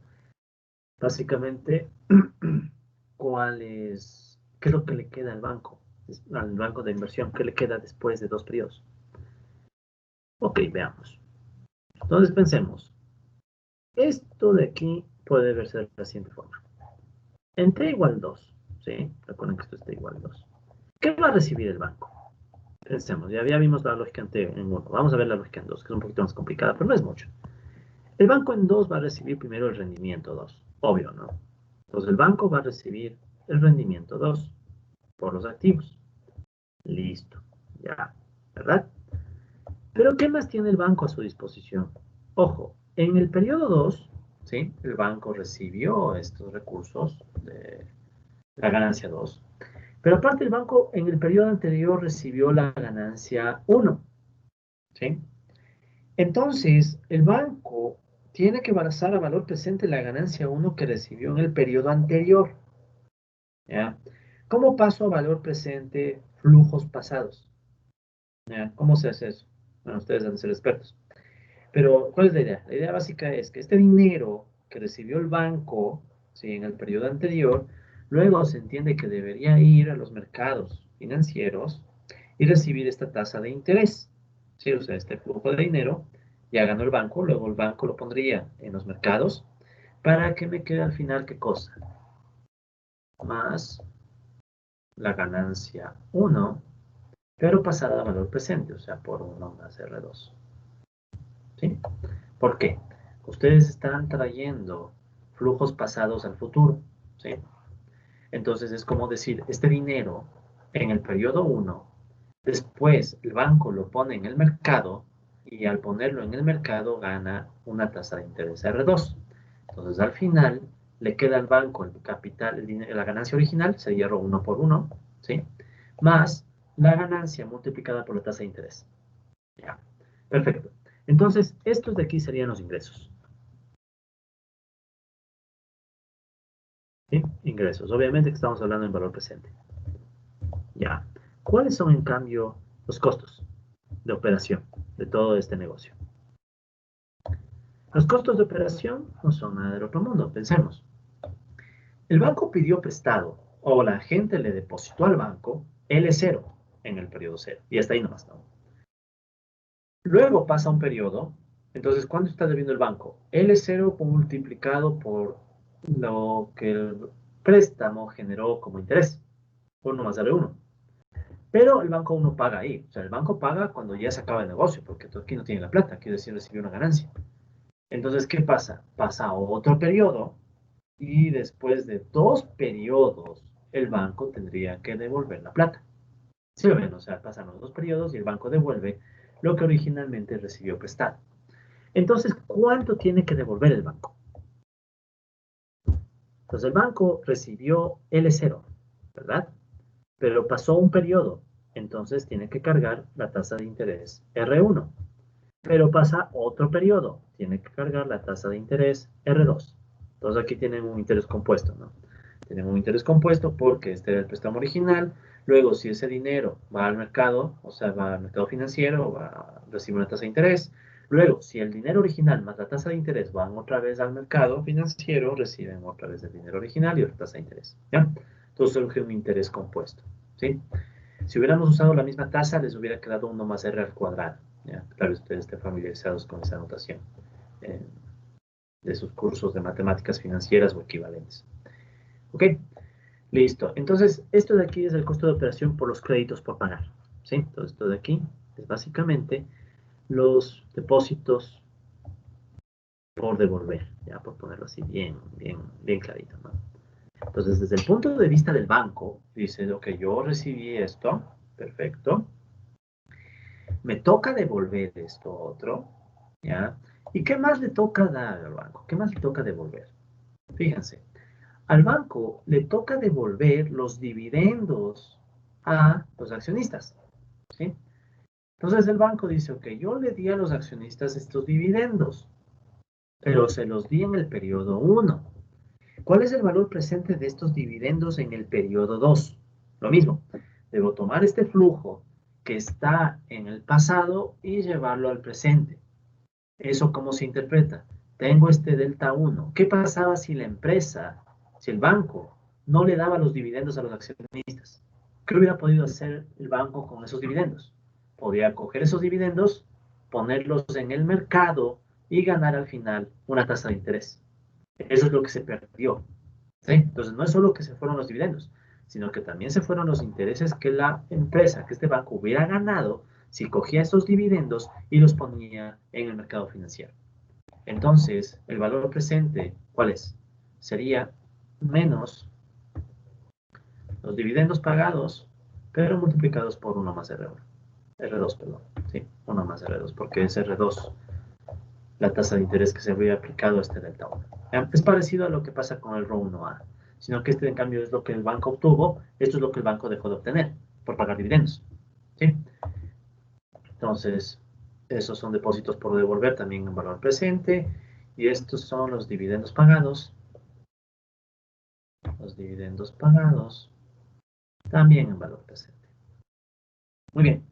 básicamente, ¿qué es lo que le queda al banco de inversión? ¿Qué le queda después de 2 periodos? Ok, veamos. Entonces pensemos, esto de aquí puede verse de la siguiente forma. En T igual 2, ¿sí? Recuerden que esto está igual a 2. ¿Qué va a recibir el banco? Pensemos, ya vimos la lógica en 1. Vamos a ver la lógica en 2, que es un poquito más complicada, pero no es mucho. El banco en 2 va a recibir primero el rendimiento 2, obvio, ¿no? Entonces el banco va a recibir el rendimiento 2 por los activos. Listo, ya, ¿verdad? Pero ¿qué más tiene el banco a su disposición? Ojo, en el periodo 2, ¿sí? El banco recibió estos recursos de la ganancia 2. Pero aparte el banco en el periodo anterior recibió la ganancia 1, ¿sí? Entonces, el banco tiene que basar a valor presente la ganancia 1 que recibió en el periodo anterior, ¿ya? ¿Cómo paso a valor presente flujos pasados? ¿Ya? ¿Cómo se hace eso? Bueno, ustedes deben ser expertos. Pero, ¿cuál es la idea? La idea básica es que este dinero que recibió el banco, ¿sí? En el periodo anterior, luego se entiende que debería ir a los mercados financieros y recibir esta tasa de interés. ¿Sí? O sea, este flujo de dinero ya ganó el banco, luego el banco lo pondría en los mercados para que me quede al final, ¿qué cosa? Más la ganancia 1, pero pasada a valor presente, o sea, por 1 más R2. ¿Sí? ¿Por qué? Ustedes están trayendo flujos pasados al futuro, ¿sí? Entonces es como decir, este dinero en el periodo 1, después el banco lo pone en el mercado y al ponerlo en el mercado gana una tasa de interés R2. Entonces al final le queda al banco el capital, el dinero, la ganancia original, sería 1 por 1, ¿sí? Más la ganancia multiplicada por la tasa de interés. Ya, perfecto. Entonces, estos de aquí serían los ingresos. ¿Sí? Ingresos. Obviamente que estamos hablando en valor presente. Ya. ¿Cuáles son, en cambio, los costos de operación de todo este negocio? Los costos de operación no son nada del otro mundo. Pensemos. El banco pidió prestado o la gente le depositó al banco L0 en el periodo 0. Y hasta ahí nomás, ¿no? Luego pasa un periodo. Entonces, ¿cuánto está debiendo el banco? L0 multiplicado por lo que el préstamo generó como interés. 1 más R1. Pero el banco uno paga ahí. O sea, el banco paga cuando ya se acaba el negocio, porque tú aquí no tienes la plata, quiere decir recibió una ganancia. Entonces, ¿qué pasa? Pasa otro periodo y después de 2 periodos, el banco tendría que devolver la plata. ¿Sí lo ven? O sea, pasan los 2 periodos y el banco devuelve lo que originalmente recibió prestado. Entonces, ¿cuánto tiene que devolver el banco? Entonces, el banco recibió L0, ¿verdad? Pero pasó un periodo, entonces tiene que cargar la tasa de interés R1. Pero pasa otro periodo, tiene que cargar la tasa de interés R2. Entonces aquí tienen un interés compuesto, ¿no? Tienen un interés compuesto porque este era el préstamo original. Luego, si ese dinero va al mercado, o sea, va al mercado financiero, va a recibir una tasa de interés. Luego, si el dinero original más la tasa de interés van otra vez al mercado financiero, reciben otra vez el dinero original y otra tasa de interés, ¿ya? Entonces surge un interés compuesto, ¿sí? Si hubiéramos usado la misma tasa, les hubiera quedado 1 más R al cuadrado. ¿Ya? Tal vez ustedes estén familiarizados con esa notación eh, de sus cursos de matemáticas financieras o equivalentes. ¿Ok? Listo. Entonces, esto de aquí es el costo de operación por los créditos por pagar. ¿Sí? Entonces, esto de aquí es básicamente los depósitos por devolver, ya por ponerlo así bien, bien, bien clarito, ¿no? Entonces, desde el punto de vista del banco, dice, ok, yo recibí esto, perfecto, me toca devolver esto otro, ¿ya? ¿Y qué más le toca dar al banco? ¿Qué más le toca devolver? Fíjense, al banco le toca devolver los dividendos a los accionistas, ¿sí? Entonces el banco dice, ok, yo le di a los accionistas estos dividendos, pero se los di en el periodo 1. ¿Cuál es el valor presente de estos dividendos en el periodo 2? Lo mismo, debo tomar este flujo que está en el pasado y llevarlo al presente. ¿Eso cómo se interpreta? Tengo este delta 1. ¿Qué pasaba si la empresa, si el banco no le daba los dividendos a los accionistas? ¿Qué hubiera podido hacer el banco con esos dividendos? Podría coger esos dividendos, ponerlos en el mercado y ganar al final una tasa de interés. Eso es lo que se perdió. ¿Sí? Entonces, no es solo que se fueron los dividendos, sino que también se fueron los intereses que la empresa, que este banco hubiera ganado si cogía esos dividendos y los ponía en el mercado financiero. Entonces, el valor presente, ¿cuál es? Sería menos los dividendos pagados, pero multiplicados por 1 más R1. R2, perdón, sí, 1 más R2, porque es R2 la tasa de interés que se habría aplicado a este delta 1. Es parecido a lo que pasa con el RO1A, sino que este en cambio es lo que el banco obtuvo, esto es lo que el banco dejó de obtener por pagar dividendos. ¿Sí? Entonces, esos son depósitos por devolver también en valor presente, y estos son los dividendos pagados. Los dividendos pagados también en valor presente. Muy bien.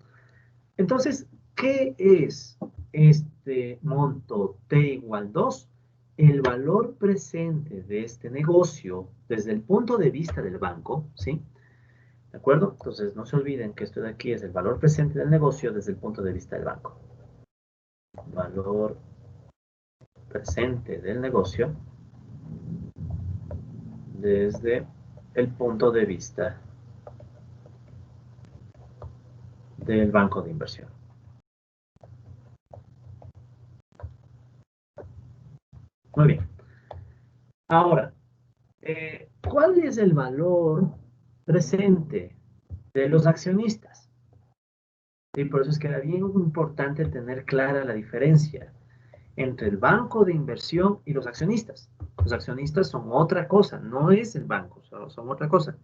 Entonces, ¿qué es este monto T igual 2? El valor presente de este negocio desde el punto de vista del banco, ¿sí? ¿De acuerdo? Entonces, no se olviden que esto de aquí es el valor presente del negocio desde el punto de vista del banco. Valor presente del negocio desde el punto de vista del banco de inversión. Muy bien. Ahora, ¿cuál es el valor presente de los accionistas? Y por eso es que era bien importante tener clara la diferencia entre el banco de inversión y los accionistas. Los accionistas son otra cosa, no es el banco, son otra cosa.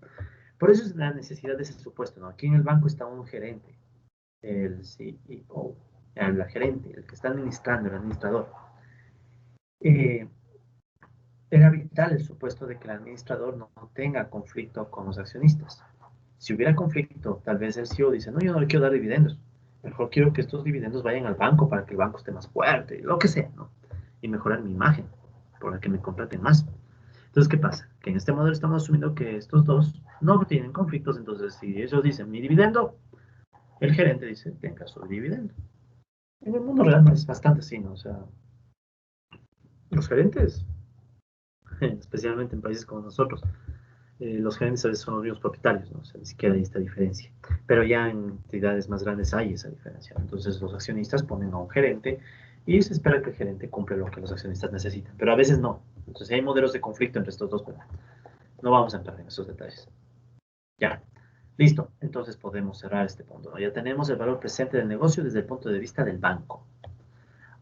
Por eso es la necesidad de ese supuesto, ¿no? Aquí en el banco está un gerente, el CEO, el gerente, el que está administrando, el administrador. Eh, Era vital el supuesto de que el administrador no tenga conflicto con los accionistas. Si hubiera conflicto, tal vez el CEO dice, no, yo no le quiero dar dividendos. Mejor quiero que estos dividendos vayan al banco para que el banco esté más fuerte, lo que sea, ¿no? Y mejorar mi imagen, por la que me contraten más. Entonces, ¿qué pasa? Que en este modelo estamos asumiendo que estos dos no tienen conflictos, entonces si ellos dicen mi dividendo, el gerente dice, tenga su dividendo. En el mundo real es bastante así, ¿no? O sea, los gerentes, especialmente en países como nosotros, los gerentes a veces son los mismos propietarios, ¿no? O sea, ni siquiera hay esta diferencia. Pero ya en entidades más grandes hay esa diferencia. Entonces los accionistas ponen a un gerente y se espera que el gerente cumpla lo que los accionistas necesitan. Pero a veces no. Entonces hay modelos de conflicto entre estos dos, pero no vamos a entrar en esos detalles. Ya. Listo. Entonces podemos cerrar este punto, ¿no? Ya tenemos el valor presente del negocio desde el punto de vista del banco.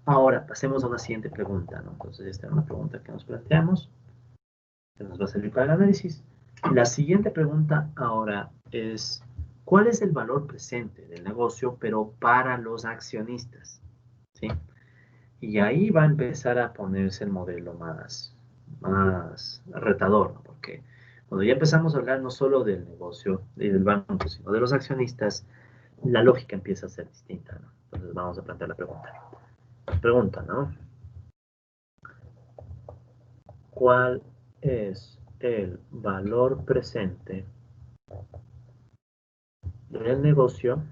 Ahora pasemos a una siguiente pregunta, ¿no? Entonces esta es una pregunta que nos planteamos, que nos va a servir para el análisis. La siguiente pregunta ahora es, ¿cuál es el valor presente del negocio, pero para los accionistas? ¿Sí? Y ahí va a empezar a ponerse el modelo más retador, ¿no? Porque cuando ya empezamos a hablar no solo del negocio y del banco, sino de los accionistas, la lógica empieza a ser distinta, ¿no? Entonces vamos a plantear la pregunta. Pregunta, ¿no? ¿Cuál es el valor presente del negocio?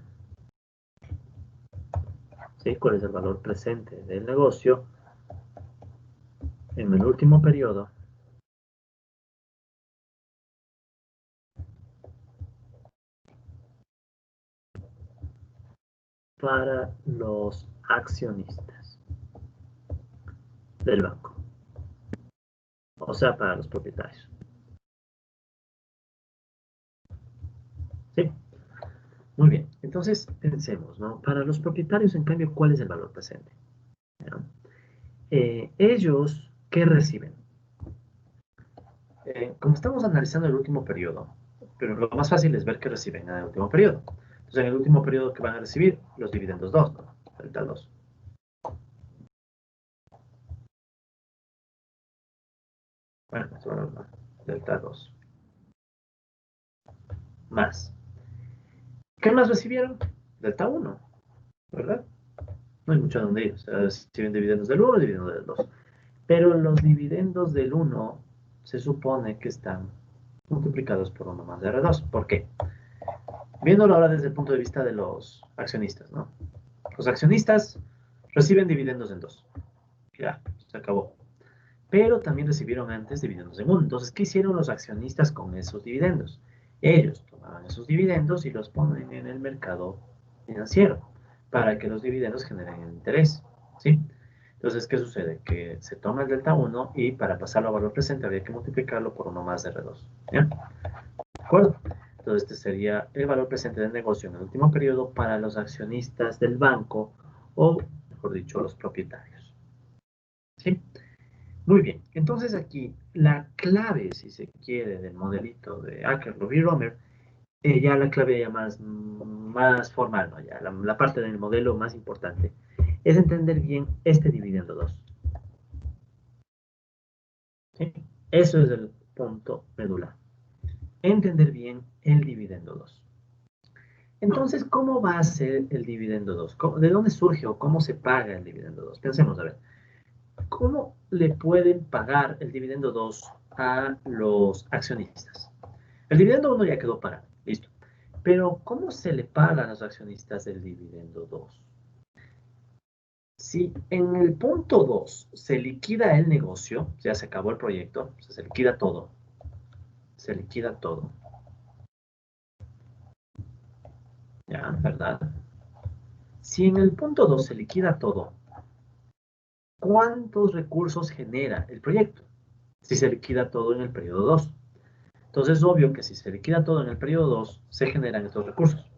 ¿Sí? ¿Cuál es el valor presente del negocio en el último periodo para los accionistas del banco? O sea, para los propietarios. ¿Sí? Muy bien. Entonces, pensemos, ¿no? Para los propietarios, en cambio, ¿cuál es el valor presente? ¿No? Ellos, ¿qué reciben? Como estamos analizando el último periodo, pero lo más fácil es ver qué reciben en el último periodo. Entonces, en el último periodo, ¿qué van a recibir? Los dividendos 2, ¿no? Delta 2. Bueno, delta 2. Más. ¿Qué más recibieron? Delta 1, ¿verdad? No hay mucho a dónde ir. O sea, reciben dividendos del 1 y dividendos del 2. Pero los dividendos del 1 se supone que están multiplicados por 1 más de R2. ¿Por qué? Viéndolo ahora desde el punto de vista de los accionistas, ¿no? Los accionistas reciben dividendos en 2. Ya, se acabó. Pero también recibieron antes dividendos en 1. Entonces, ¿qué hicieron los accionistas con esos dividendos? Ellos tomaban esos dividendos y los ponen en el mercado financiero para que los dividendos generen el interés, ¿sí? Entonces, ¿qué sucede? Que se toma el delta 1 y para pasarlo a valor presente habría que multiplicarlo por 1 más R2, ¿ya? ¿De acuerdo? Todo este sería el valor presente del negocio en el último periodo para los accionistas del banco o, mejor dicho, los propietarios. ¿Sí? Muy bien. Entonces aquí la clave, si se quiere, del modelito de Akerlof y Romer, ya la clave ya más formal, ¿no? Ya la parte del modelo más importante, es entender bien este dividendo 2. ¿Sí? Eso es el punto medular. Entender bien el dividendo 2. Entonces, ¿cómo va a ser el dividendo 2? ¿De dónde surge o cómo se paga el dividendo 2? Pensemos, a ver, ¿cómo le pueden pagar el dividendo 2 a los accionistas? El dividendo 1 ya quedó pagado, listo. Pero, ¿cómo se le paga a los accionistas el dividendo 2? Si en el punto 2 se liquida el negocio, ya se acabó el proyecto, o sea, se liquida todo, ¿ya? ¿Verdad? Si en el punto 2 se liquida todo, ¿cuántos recursos genera el proyecto? Si se liquida todo en el periodo 2. Entonces es obvio que si se liquida todo en el periodo 2, se generan estos recursos.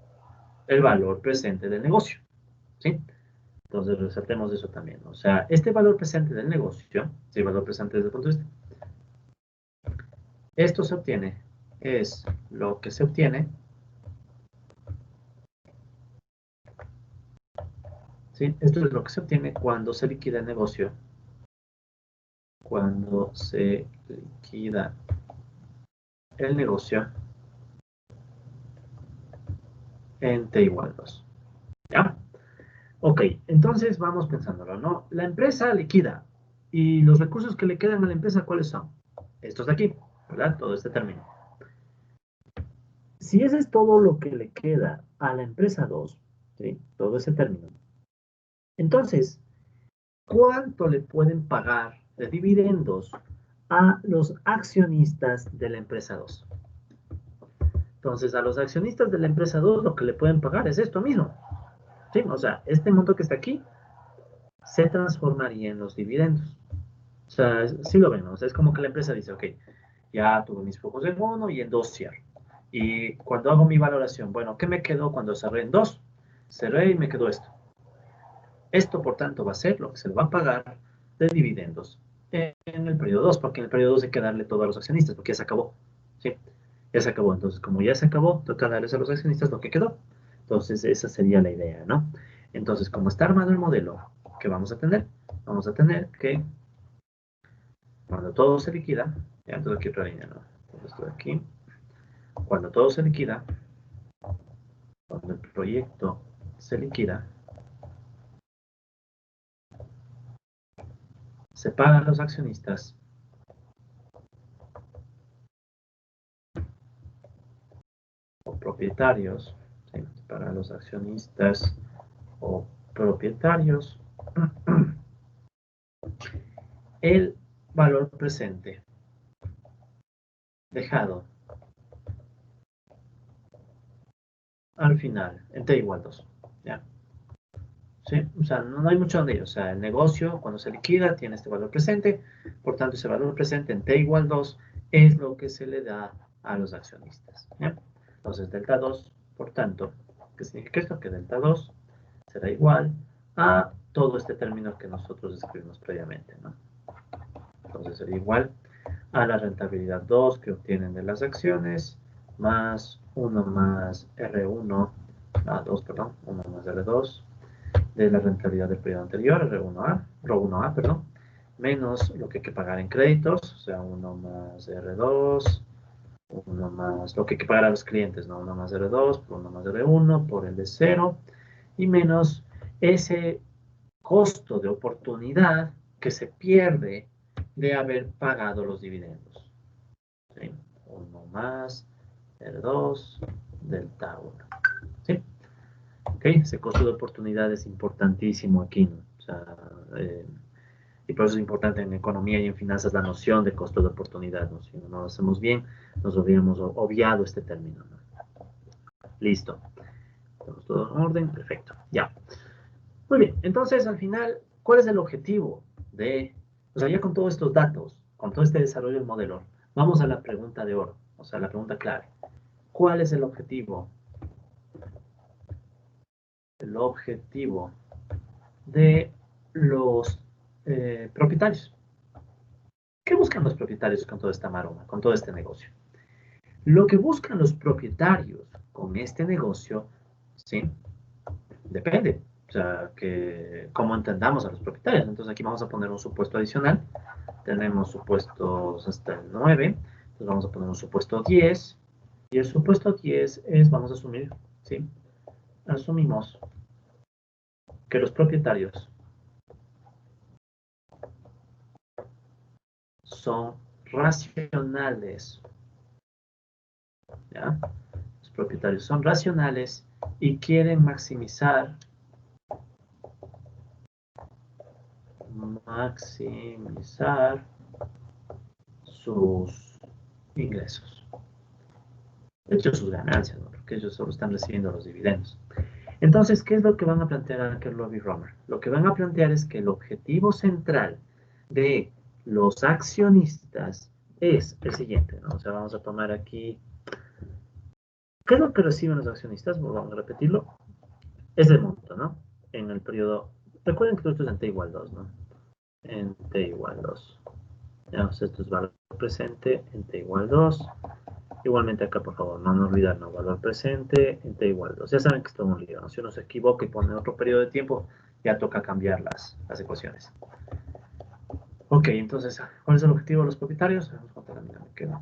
El valor presente del negocio. ¿Sí? Entonces resaltemos eso también. O sea, este valor presente del negocio, el valor presente desde el punto de vista, esto se obtiene, es lo que se obtiene, ¿sí? Esto es lo que se obtiene cuando se liquida el negocio, cuando se liquida el negocio en T igual 2. ¿Ya? Ok, entonces vamos pensándolo, ¿no? La empresa liquida y los recursos que le quedan a la empresa, ¿cuáles son? Estos de aquí, ¿verdad? Todo este término. Si ese es todo lo que le queda a la empresa 2, ¿sí? Todo ese término. Entonces, ¿cuánto le pueden pagar de dividendos a los accionistas de la empresa 2? Entonces, a los accionistas de la empresa 2 lo que le pueden pagar es esto mismo. ¿Sí? O sea, este monto que está aquí se transformaría en los dividendos. O sea, sí lo ven, ¿no? O sea, es como que la empresa dice, ok, ya tuve mis focos en 1 y en 2 cierro. Y cuando hago mi valoración, bueno, ¿qué me quedó cuando cerré en 2? Cerré y me quedó esto. Esto, por tanto, va a ser lo que se le va a pagar de dividendos en el periodo 2, porque en el periodo 2 hay que darle todo a los accionistas, porque ya se acabó. ¿Sí? Ya se acabó. Entonces, como ya se acabó, toca darles a los accionistas lo que quedó. Entonces, esa sería la idea, ¿no? Entonces, como está armado el modelo que vamos a tener, que cuando todo se liquida, ya entonces aquí otra línea, ¿no? Entonces, esto de aquí, cuando todo se liquida, cuando el proyecto se liquida, se pagan los accionistas o propietarios, ¿sí? Para los accionistas o propietarios, el valor presente dejado al final en T igual 2. ¿Ya? ¿Sí? O sea, no hay mucho donde ir. O sea, el negocio cuando se liquida tiene este valor presente, por tanto ese valor presente en T igual 2 es lo que se le da a los accionistas. ¿Ya? Entonces delta 2, por tanto, ¿qué significa esto? Que delta 2 será igual a todo este término que nosotros escribimos previamente, ¿no? Entonces sería igual a la rentabilidad 2 que obtienen de las acciones, más 1 más R1, 2, perdón, 1 más R2, de la rentabilidad del periodo anterior, R1A, perdón, menos lo que hay que pagar en créditos, o sea, 1 más R2, 1 más lo que hay que pagar a los clientes, ¿no? 1 más R2 por 1 más R1 por el de 0, y menos ese costo de oportunidad que se pierde de haber pagado los dividendos. ¿Sí? 1 más R2 delta 1. ¿Sí? ¿Okay? Ese costo de oportunidad es importantísimo aquí, ¿no? O sea, y por eso es importante en economía y en finanzas la noción de costo de oportunidad, ¿no? Si no lo hacemos bien, nos habríamos obviado este término, ¿no? Listo. Tenemos todo en orden, perfecto. Ya. Muy bien, entonces al final, ¿cuál es el objetivo de, o sea, ya con todos estos datos, con todo este desarrollo del modelo, vamos a la pregunta de oro, o sea, la pregunta clave. ¿Cuál es el objetivo? El objetivo de los propietarios. ¿Qué buscan los propietarios con toda esta maroma, con todo este negocio? Lo que buscan los propietarios con este negocio, ¿sí? Depende. O sea, que cómo entendamos a los propietarios. Entonces aquí vamos a poner un supuesto adicional. Tenemos supuestos hasta el 9. Entonces vamos a poner un supuesto 10. Y el supuesto 10 es, vamos a asumir, ¿sí? Asumimos que los propietarios son racionales, ¿ya? Los propietarios son racionales y quieren maximizar sus ingresos. De hecho, sus ganancias, ¿no? Porque ellos solo están recibiendo los dividendos. Entonces, ¿qué es lo que van a plantear a Kerlove y Romer? Lo que van a plantear es que el objetivo central de los accionistas es el siguiente, ¿no? O sea, vamos a tomar aquí, ¿qué es lo que reciben los accionistas? Vamos a repetirlo. Es el monto, ¿no? En el periodo, recuerden que esto es en T igual 2, ¿no? En T igual 2. Ya, o sea, esto es valor presente en T igual 2. Igualmente acá, por favor, no olvidar, no, valor presente en T igual 2. Ya saben que esto es un lío, ¿no? Si uno se equivoca y pone otro periodo de tiempo, ya toca cambiar las ecuaciones. Ok, entonces, ¿cuál es el objetivo de los propietarios? Vamos a contar, me queda.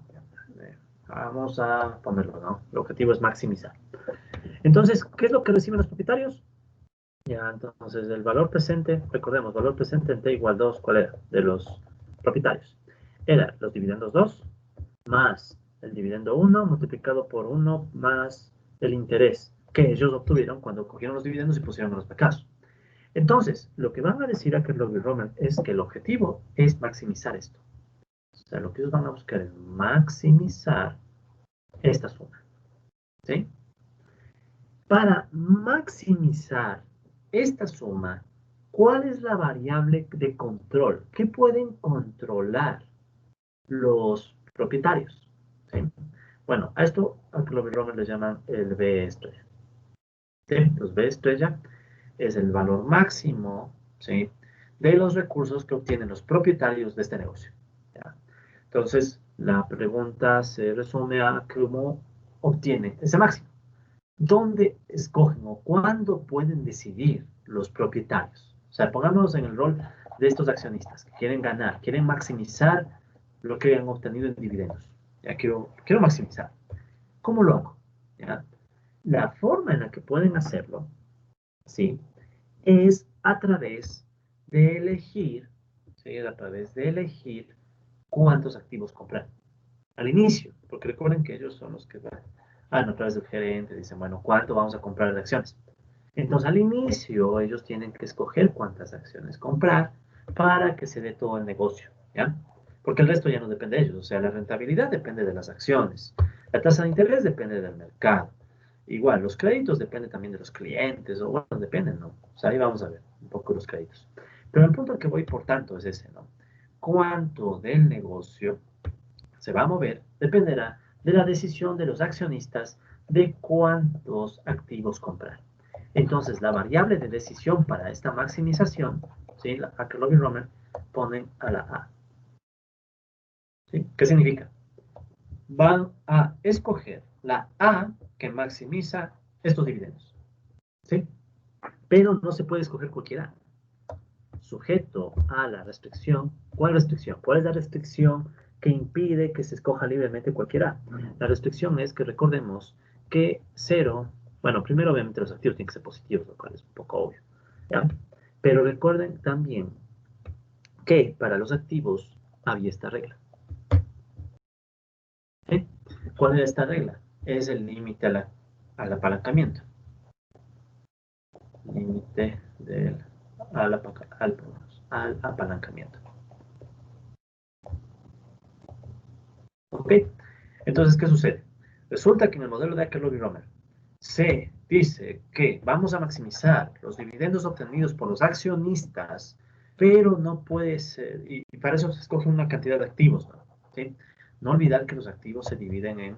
Vamos a ponerlo, ¿no? El objetivo es maximizar. Entonces, ¿qué es lo que reciben los propietarios? Ya, entonces, el valor presente, recordemos, valor presente en T igual 2, ¿cuál era? De los propietarios. Era los dividendos 2 más el dividendo 1 multiplicado por 1 más el interés que ellos obtuvieron cuando cogieron los dividendos y pusieron en los mercados. Entonces, lo que van a decir a Kerlove y Romer es que el objetivo es maximizar esto. O sea, lo que ellos van a buscar es maximizar esta suma. ¿Sí? Para maximizar esta suma, ¿cuál es la variable de control? ¿Qué pueden controlar los propietarios? ¿Sí? Bueno, a esto a Kerlove y Romer le llaman el B estrella. ¿Sí? Los B estrella es el valor máximo, ¿sí?, de los recursos que obtienen los propietarios de este negocio. ¿Ya? Entonces, la pregunta se resume a cómo obtienen ese máximo. ¿Dónde escogen o cuándo pueden decidir los propietarios? O sea, pongámonos en el rol de estos accionistas que quieren ganar, quieren maximizar lo que han obtenido en dividendos. Ya quiero maximizar. ¿Cómo lo hago? ¿Ya? La forma en la que pueden hacerlo, ¿sí?, es a través de elegir, ¿sí?, a través de elegir cuántos activos comprar al inicio, porque recuerden que ellos son los que van a través del gerente, dicen, bueno, ¿cuánto vamos a comprar de acciones? Entonces, al inicio, ellos tienen que escoger cuántas acciones comprar para que se dé todo el negocio, ¿ya? Porque el resto ya no depende de ellos, o sea, la rentabilidad depende de las acciones, la tasa de interés depende del mercado. Igual, los créditos dependen también de los clientes, o bueno, dependen, ¿no? O sea, ahí vamos a ver un poco los créditos. Pero el punto al que voy, por tanto, es ese, ¿no? ¿Cuánto del negocio se va a mover? Dependerá de la decisión de los accionistas de cuántos activos comprar. Entonces, la variable de decisión para esta maximización, ¿sí?, la Kerlove y Romer ponen a la A. ¿Sí? ¿Qué significa? Van a escoger la A que maximiza estos dividendos. ¿Sí? Pero no se puede escoger cualquiera. Sujeto a la restricción. ¿Cuál restricción? ¿Cuál es la restricción que impide que se escoja libremente cualquiera? La restricción es que recordemos que 0, bueno, primero obviamente los activos tienen que ser positivos, lo cual es un poco obvio, ¿ya? Pero recuerden también que para los activos había esta regla. ¿Sí? ¿Cuál es esta regla? Es el límite al apalancamiento. Límite al apalancamiento. ¿Ok? Entonces, ¿qué sucede? Resulta que en el modelo de Kerlove y Romer se dice que vamos a maximizar los dividendos obtenidos por los accionistas, pero no puede ser, y para eso se escoge una cantidad de activos, ¿no? ¿Sí? No olvidar que los activos se dividen en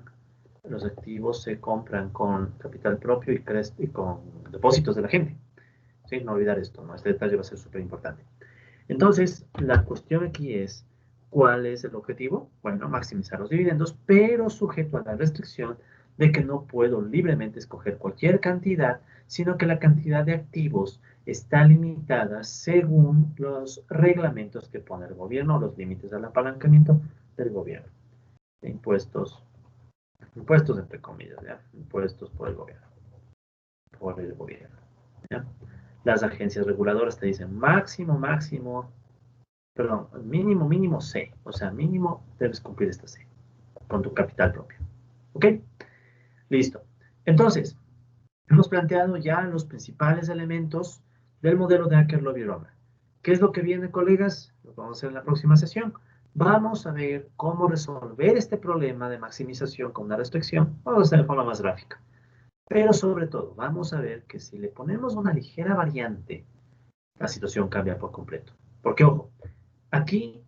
los activos se compran con capital propio y con depósitos de la gente. ¿Sí? No olvidar esto, ¿no? Este detalle va a ser súper importante. Entonces, la cuestión aquí es, ¿cuál es el objetivo? Bueno, maximizar los dividendos, pero sujeto a la restricción de que no puedo libremente escoger cualquier cantidad, sino que la cantidad de activos está limitada según los reglamentos que pone el gobierno, los límites al apalancamiento del gobierno. Impuestos entre comillas, ¿ya? Impuestos por el gobierno, ¿ya? Las agencias reguladoras te dicen mínimo C, o sea, mínimo debes cumplir esta C con tu capital propio. ¿Ok? Listo. Entonces, hemos planteado ya los principales elementos del modelo de Aker-Lobby-Romer. ¿Qué es lo que viene, colegas? Lo vamos a hacer en la próxima sesión. Vamos a ver cómo resolver este problema de maximización con una restricción. Vamos a hacer de forma más gráfica. Pero sobre todo, vamos a ver que si le ponemos una ligera variante, la situación cambia por completo. Porque, ojo, aquí,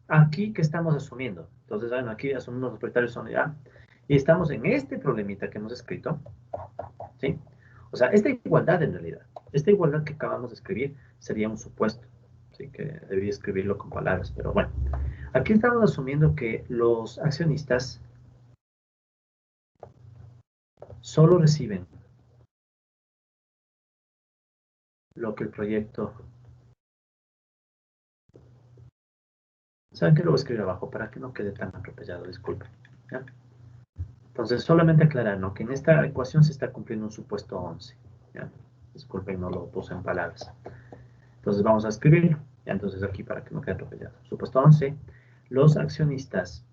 ¿qué estamos asumiendo? Entonces, bueno, aquí asumimos los propietarios son ya. Y estamos en este problemita que hemos escrito, ¿sí? O sea, esta igualdad en realidad, esta igualdad que acabamos de escribir sería un supuesto, ¿sí? Que debí escribirlo con palabras, pero bueno. Aquí estamos asumiendo que los accionistas solo reciben lo que el proyecto... ¿Saben qué? Lo voy a escribir abajo para que no quede tan atropellado, disculpen. ¿Ya? Entonces, solamente aclarar, ¿no? Que en esta ecuación se está cumpliendo un supuesto 11. ¿Ya? Disculpen, no lo puse en palabras. Entonces, vamos a escribirlo. ¿Ya? Entonces, aquí para que no quede atropellado. Supuesto 11. Los accionistas,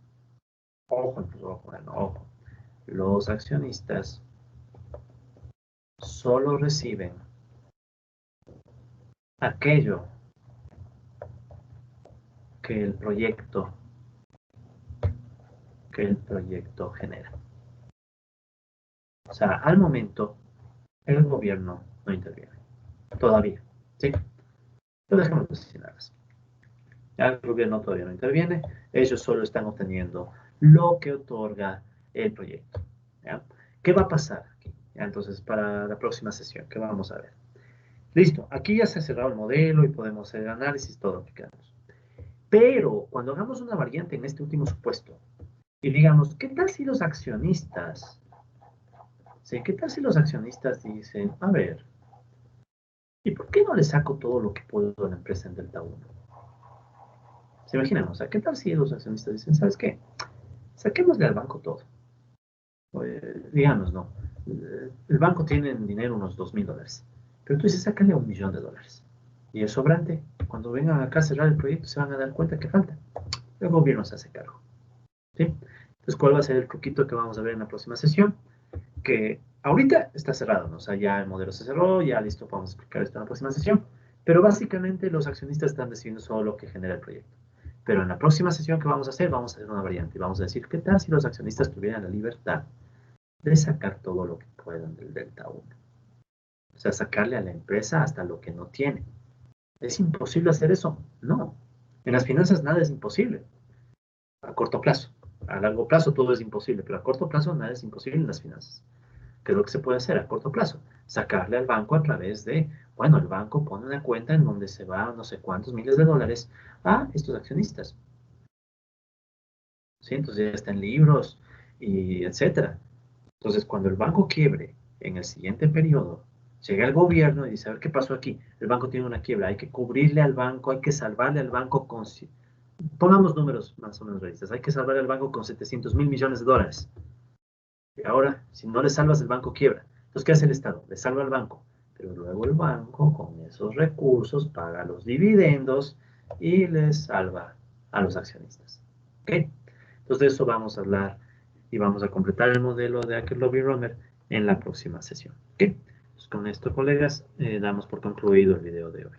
ojo. Los accionistas solo reciben aquello que el proyecto genera. O sea, al momento, el gobierno no interviene. Todavía, ¿sí? Pero dejemos así nada más. Ya el gobierno todavía no interviene, ellos solo están obteniendo lo que otorga el proyecto. ¿Ya? ¿Qué va a pasar aquí? ¿Ya? Entonces, para la próxima sesión, ¿qué vamos a ver? Listo, aquí ya se ha cerrado el modelo y podemos hacer el análisis, todo lo que queramos. Pero cuando hagamos una variante en este último supuesto y digamos, ¿qué tal si los accionistas, ¿sí? ¿Qué tal si los accionistas dicen, a ver, ¿y por qué no le saco todo lo que puedo a la empresa en Delta 1? ¿Se imaginan? O sea, ¿qué tal si los accionistas dicen, ¿sabes qué? Saquémosle al banco todo. Digamos, no. El banco tiene en dinero unos $2.000. Pero tú dices, sácale $1.000.000. Y el sobrante, cuando vengan acá a cerrar el proyecto, se van a dar cuenta que falta. El gobierno se hace cargo. ¿Sí? Entonces, ¿cuál va a ser el truquito que vamos a ver en la próxima sesión? Que ahorita está cerrado, ¿no? O sea, ya el modelo se cerró, ya listo, vamos a explicar esto en la próxima sesión. Pero básicamente los accionistas están decidiendo solo lo que genera el proyecto. Pero en la próxima sesión que vamos a hacer una variante. Vamos a decir, ¿qué tal si los accionistas tuvieran la libertad de sacar todo lo que puedan del Delta 1? O sea, sacarle a la empresa hasta lo que no tiene. ¿Es imposible hacer eso? No. En las finanzas nada es imposible. A corto plazo. A largo plazo todo es imposible, pero a corto plazo nada es imposible en las finanzas. ¿Qué es lo que se puede hacer a corto plazo? Sacarle al banco a través de, bueno, el banco pone una cuenta en donde se va no sé cuántos miles de dólares a estos accionistas. ¿Sí? Entonces ya está en libros y etcétera. Entonces, cuando el banco quiebre en el siguiente periodo, llega el gobierno y dice, a ver, ¿qué pasó aquí? El banco tiene una quiebra, hay que cubrirle al banco, hay que salvarle al banco con... Pongamos números más o menos realistas, hay que salvarle al banco con $700.000.000.000. Y ahora, si no le salvas, el banco quiebra. Entonces, ¿qué hace el Estado? Le salva al banco. Pero luego el banco, con esos recursos, paga los dividendos y les salva a los accionistas. ¿Ok? Entonces, de eso vamos a hablar y vamos a completar el modelo de Aker-Lobby-Romer en la próxima sesión. ¿Ok? Pues con esto, colegas, damos por concluido el video de hoy.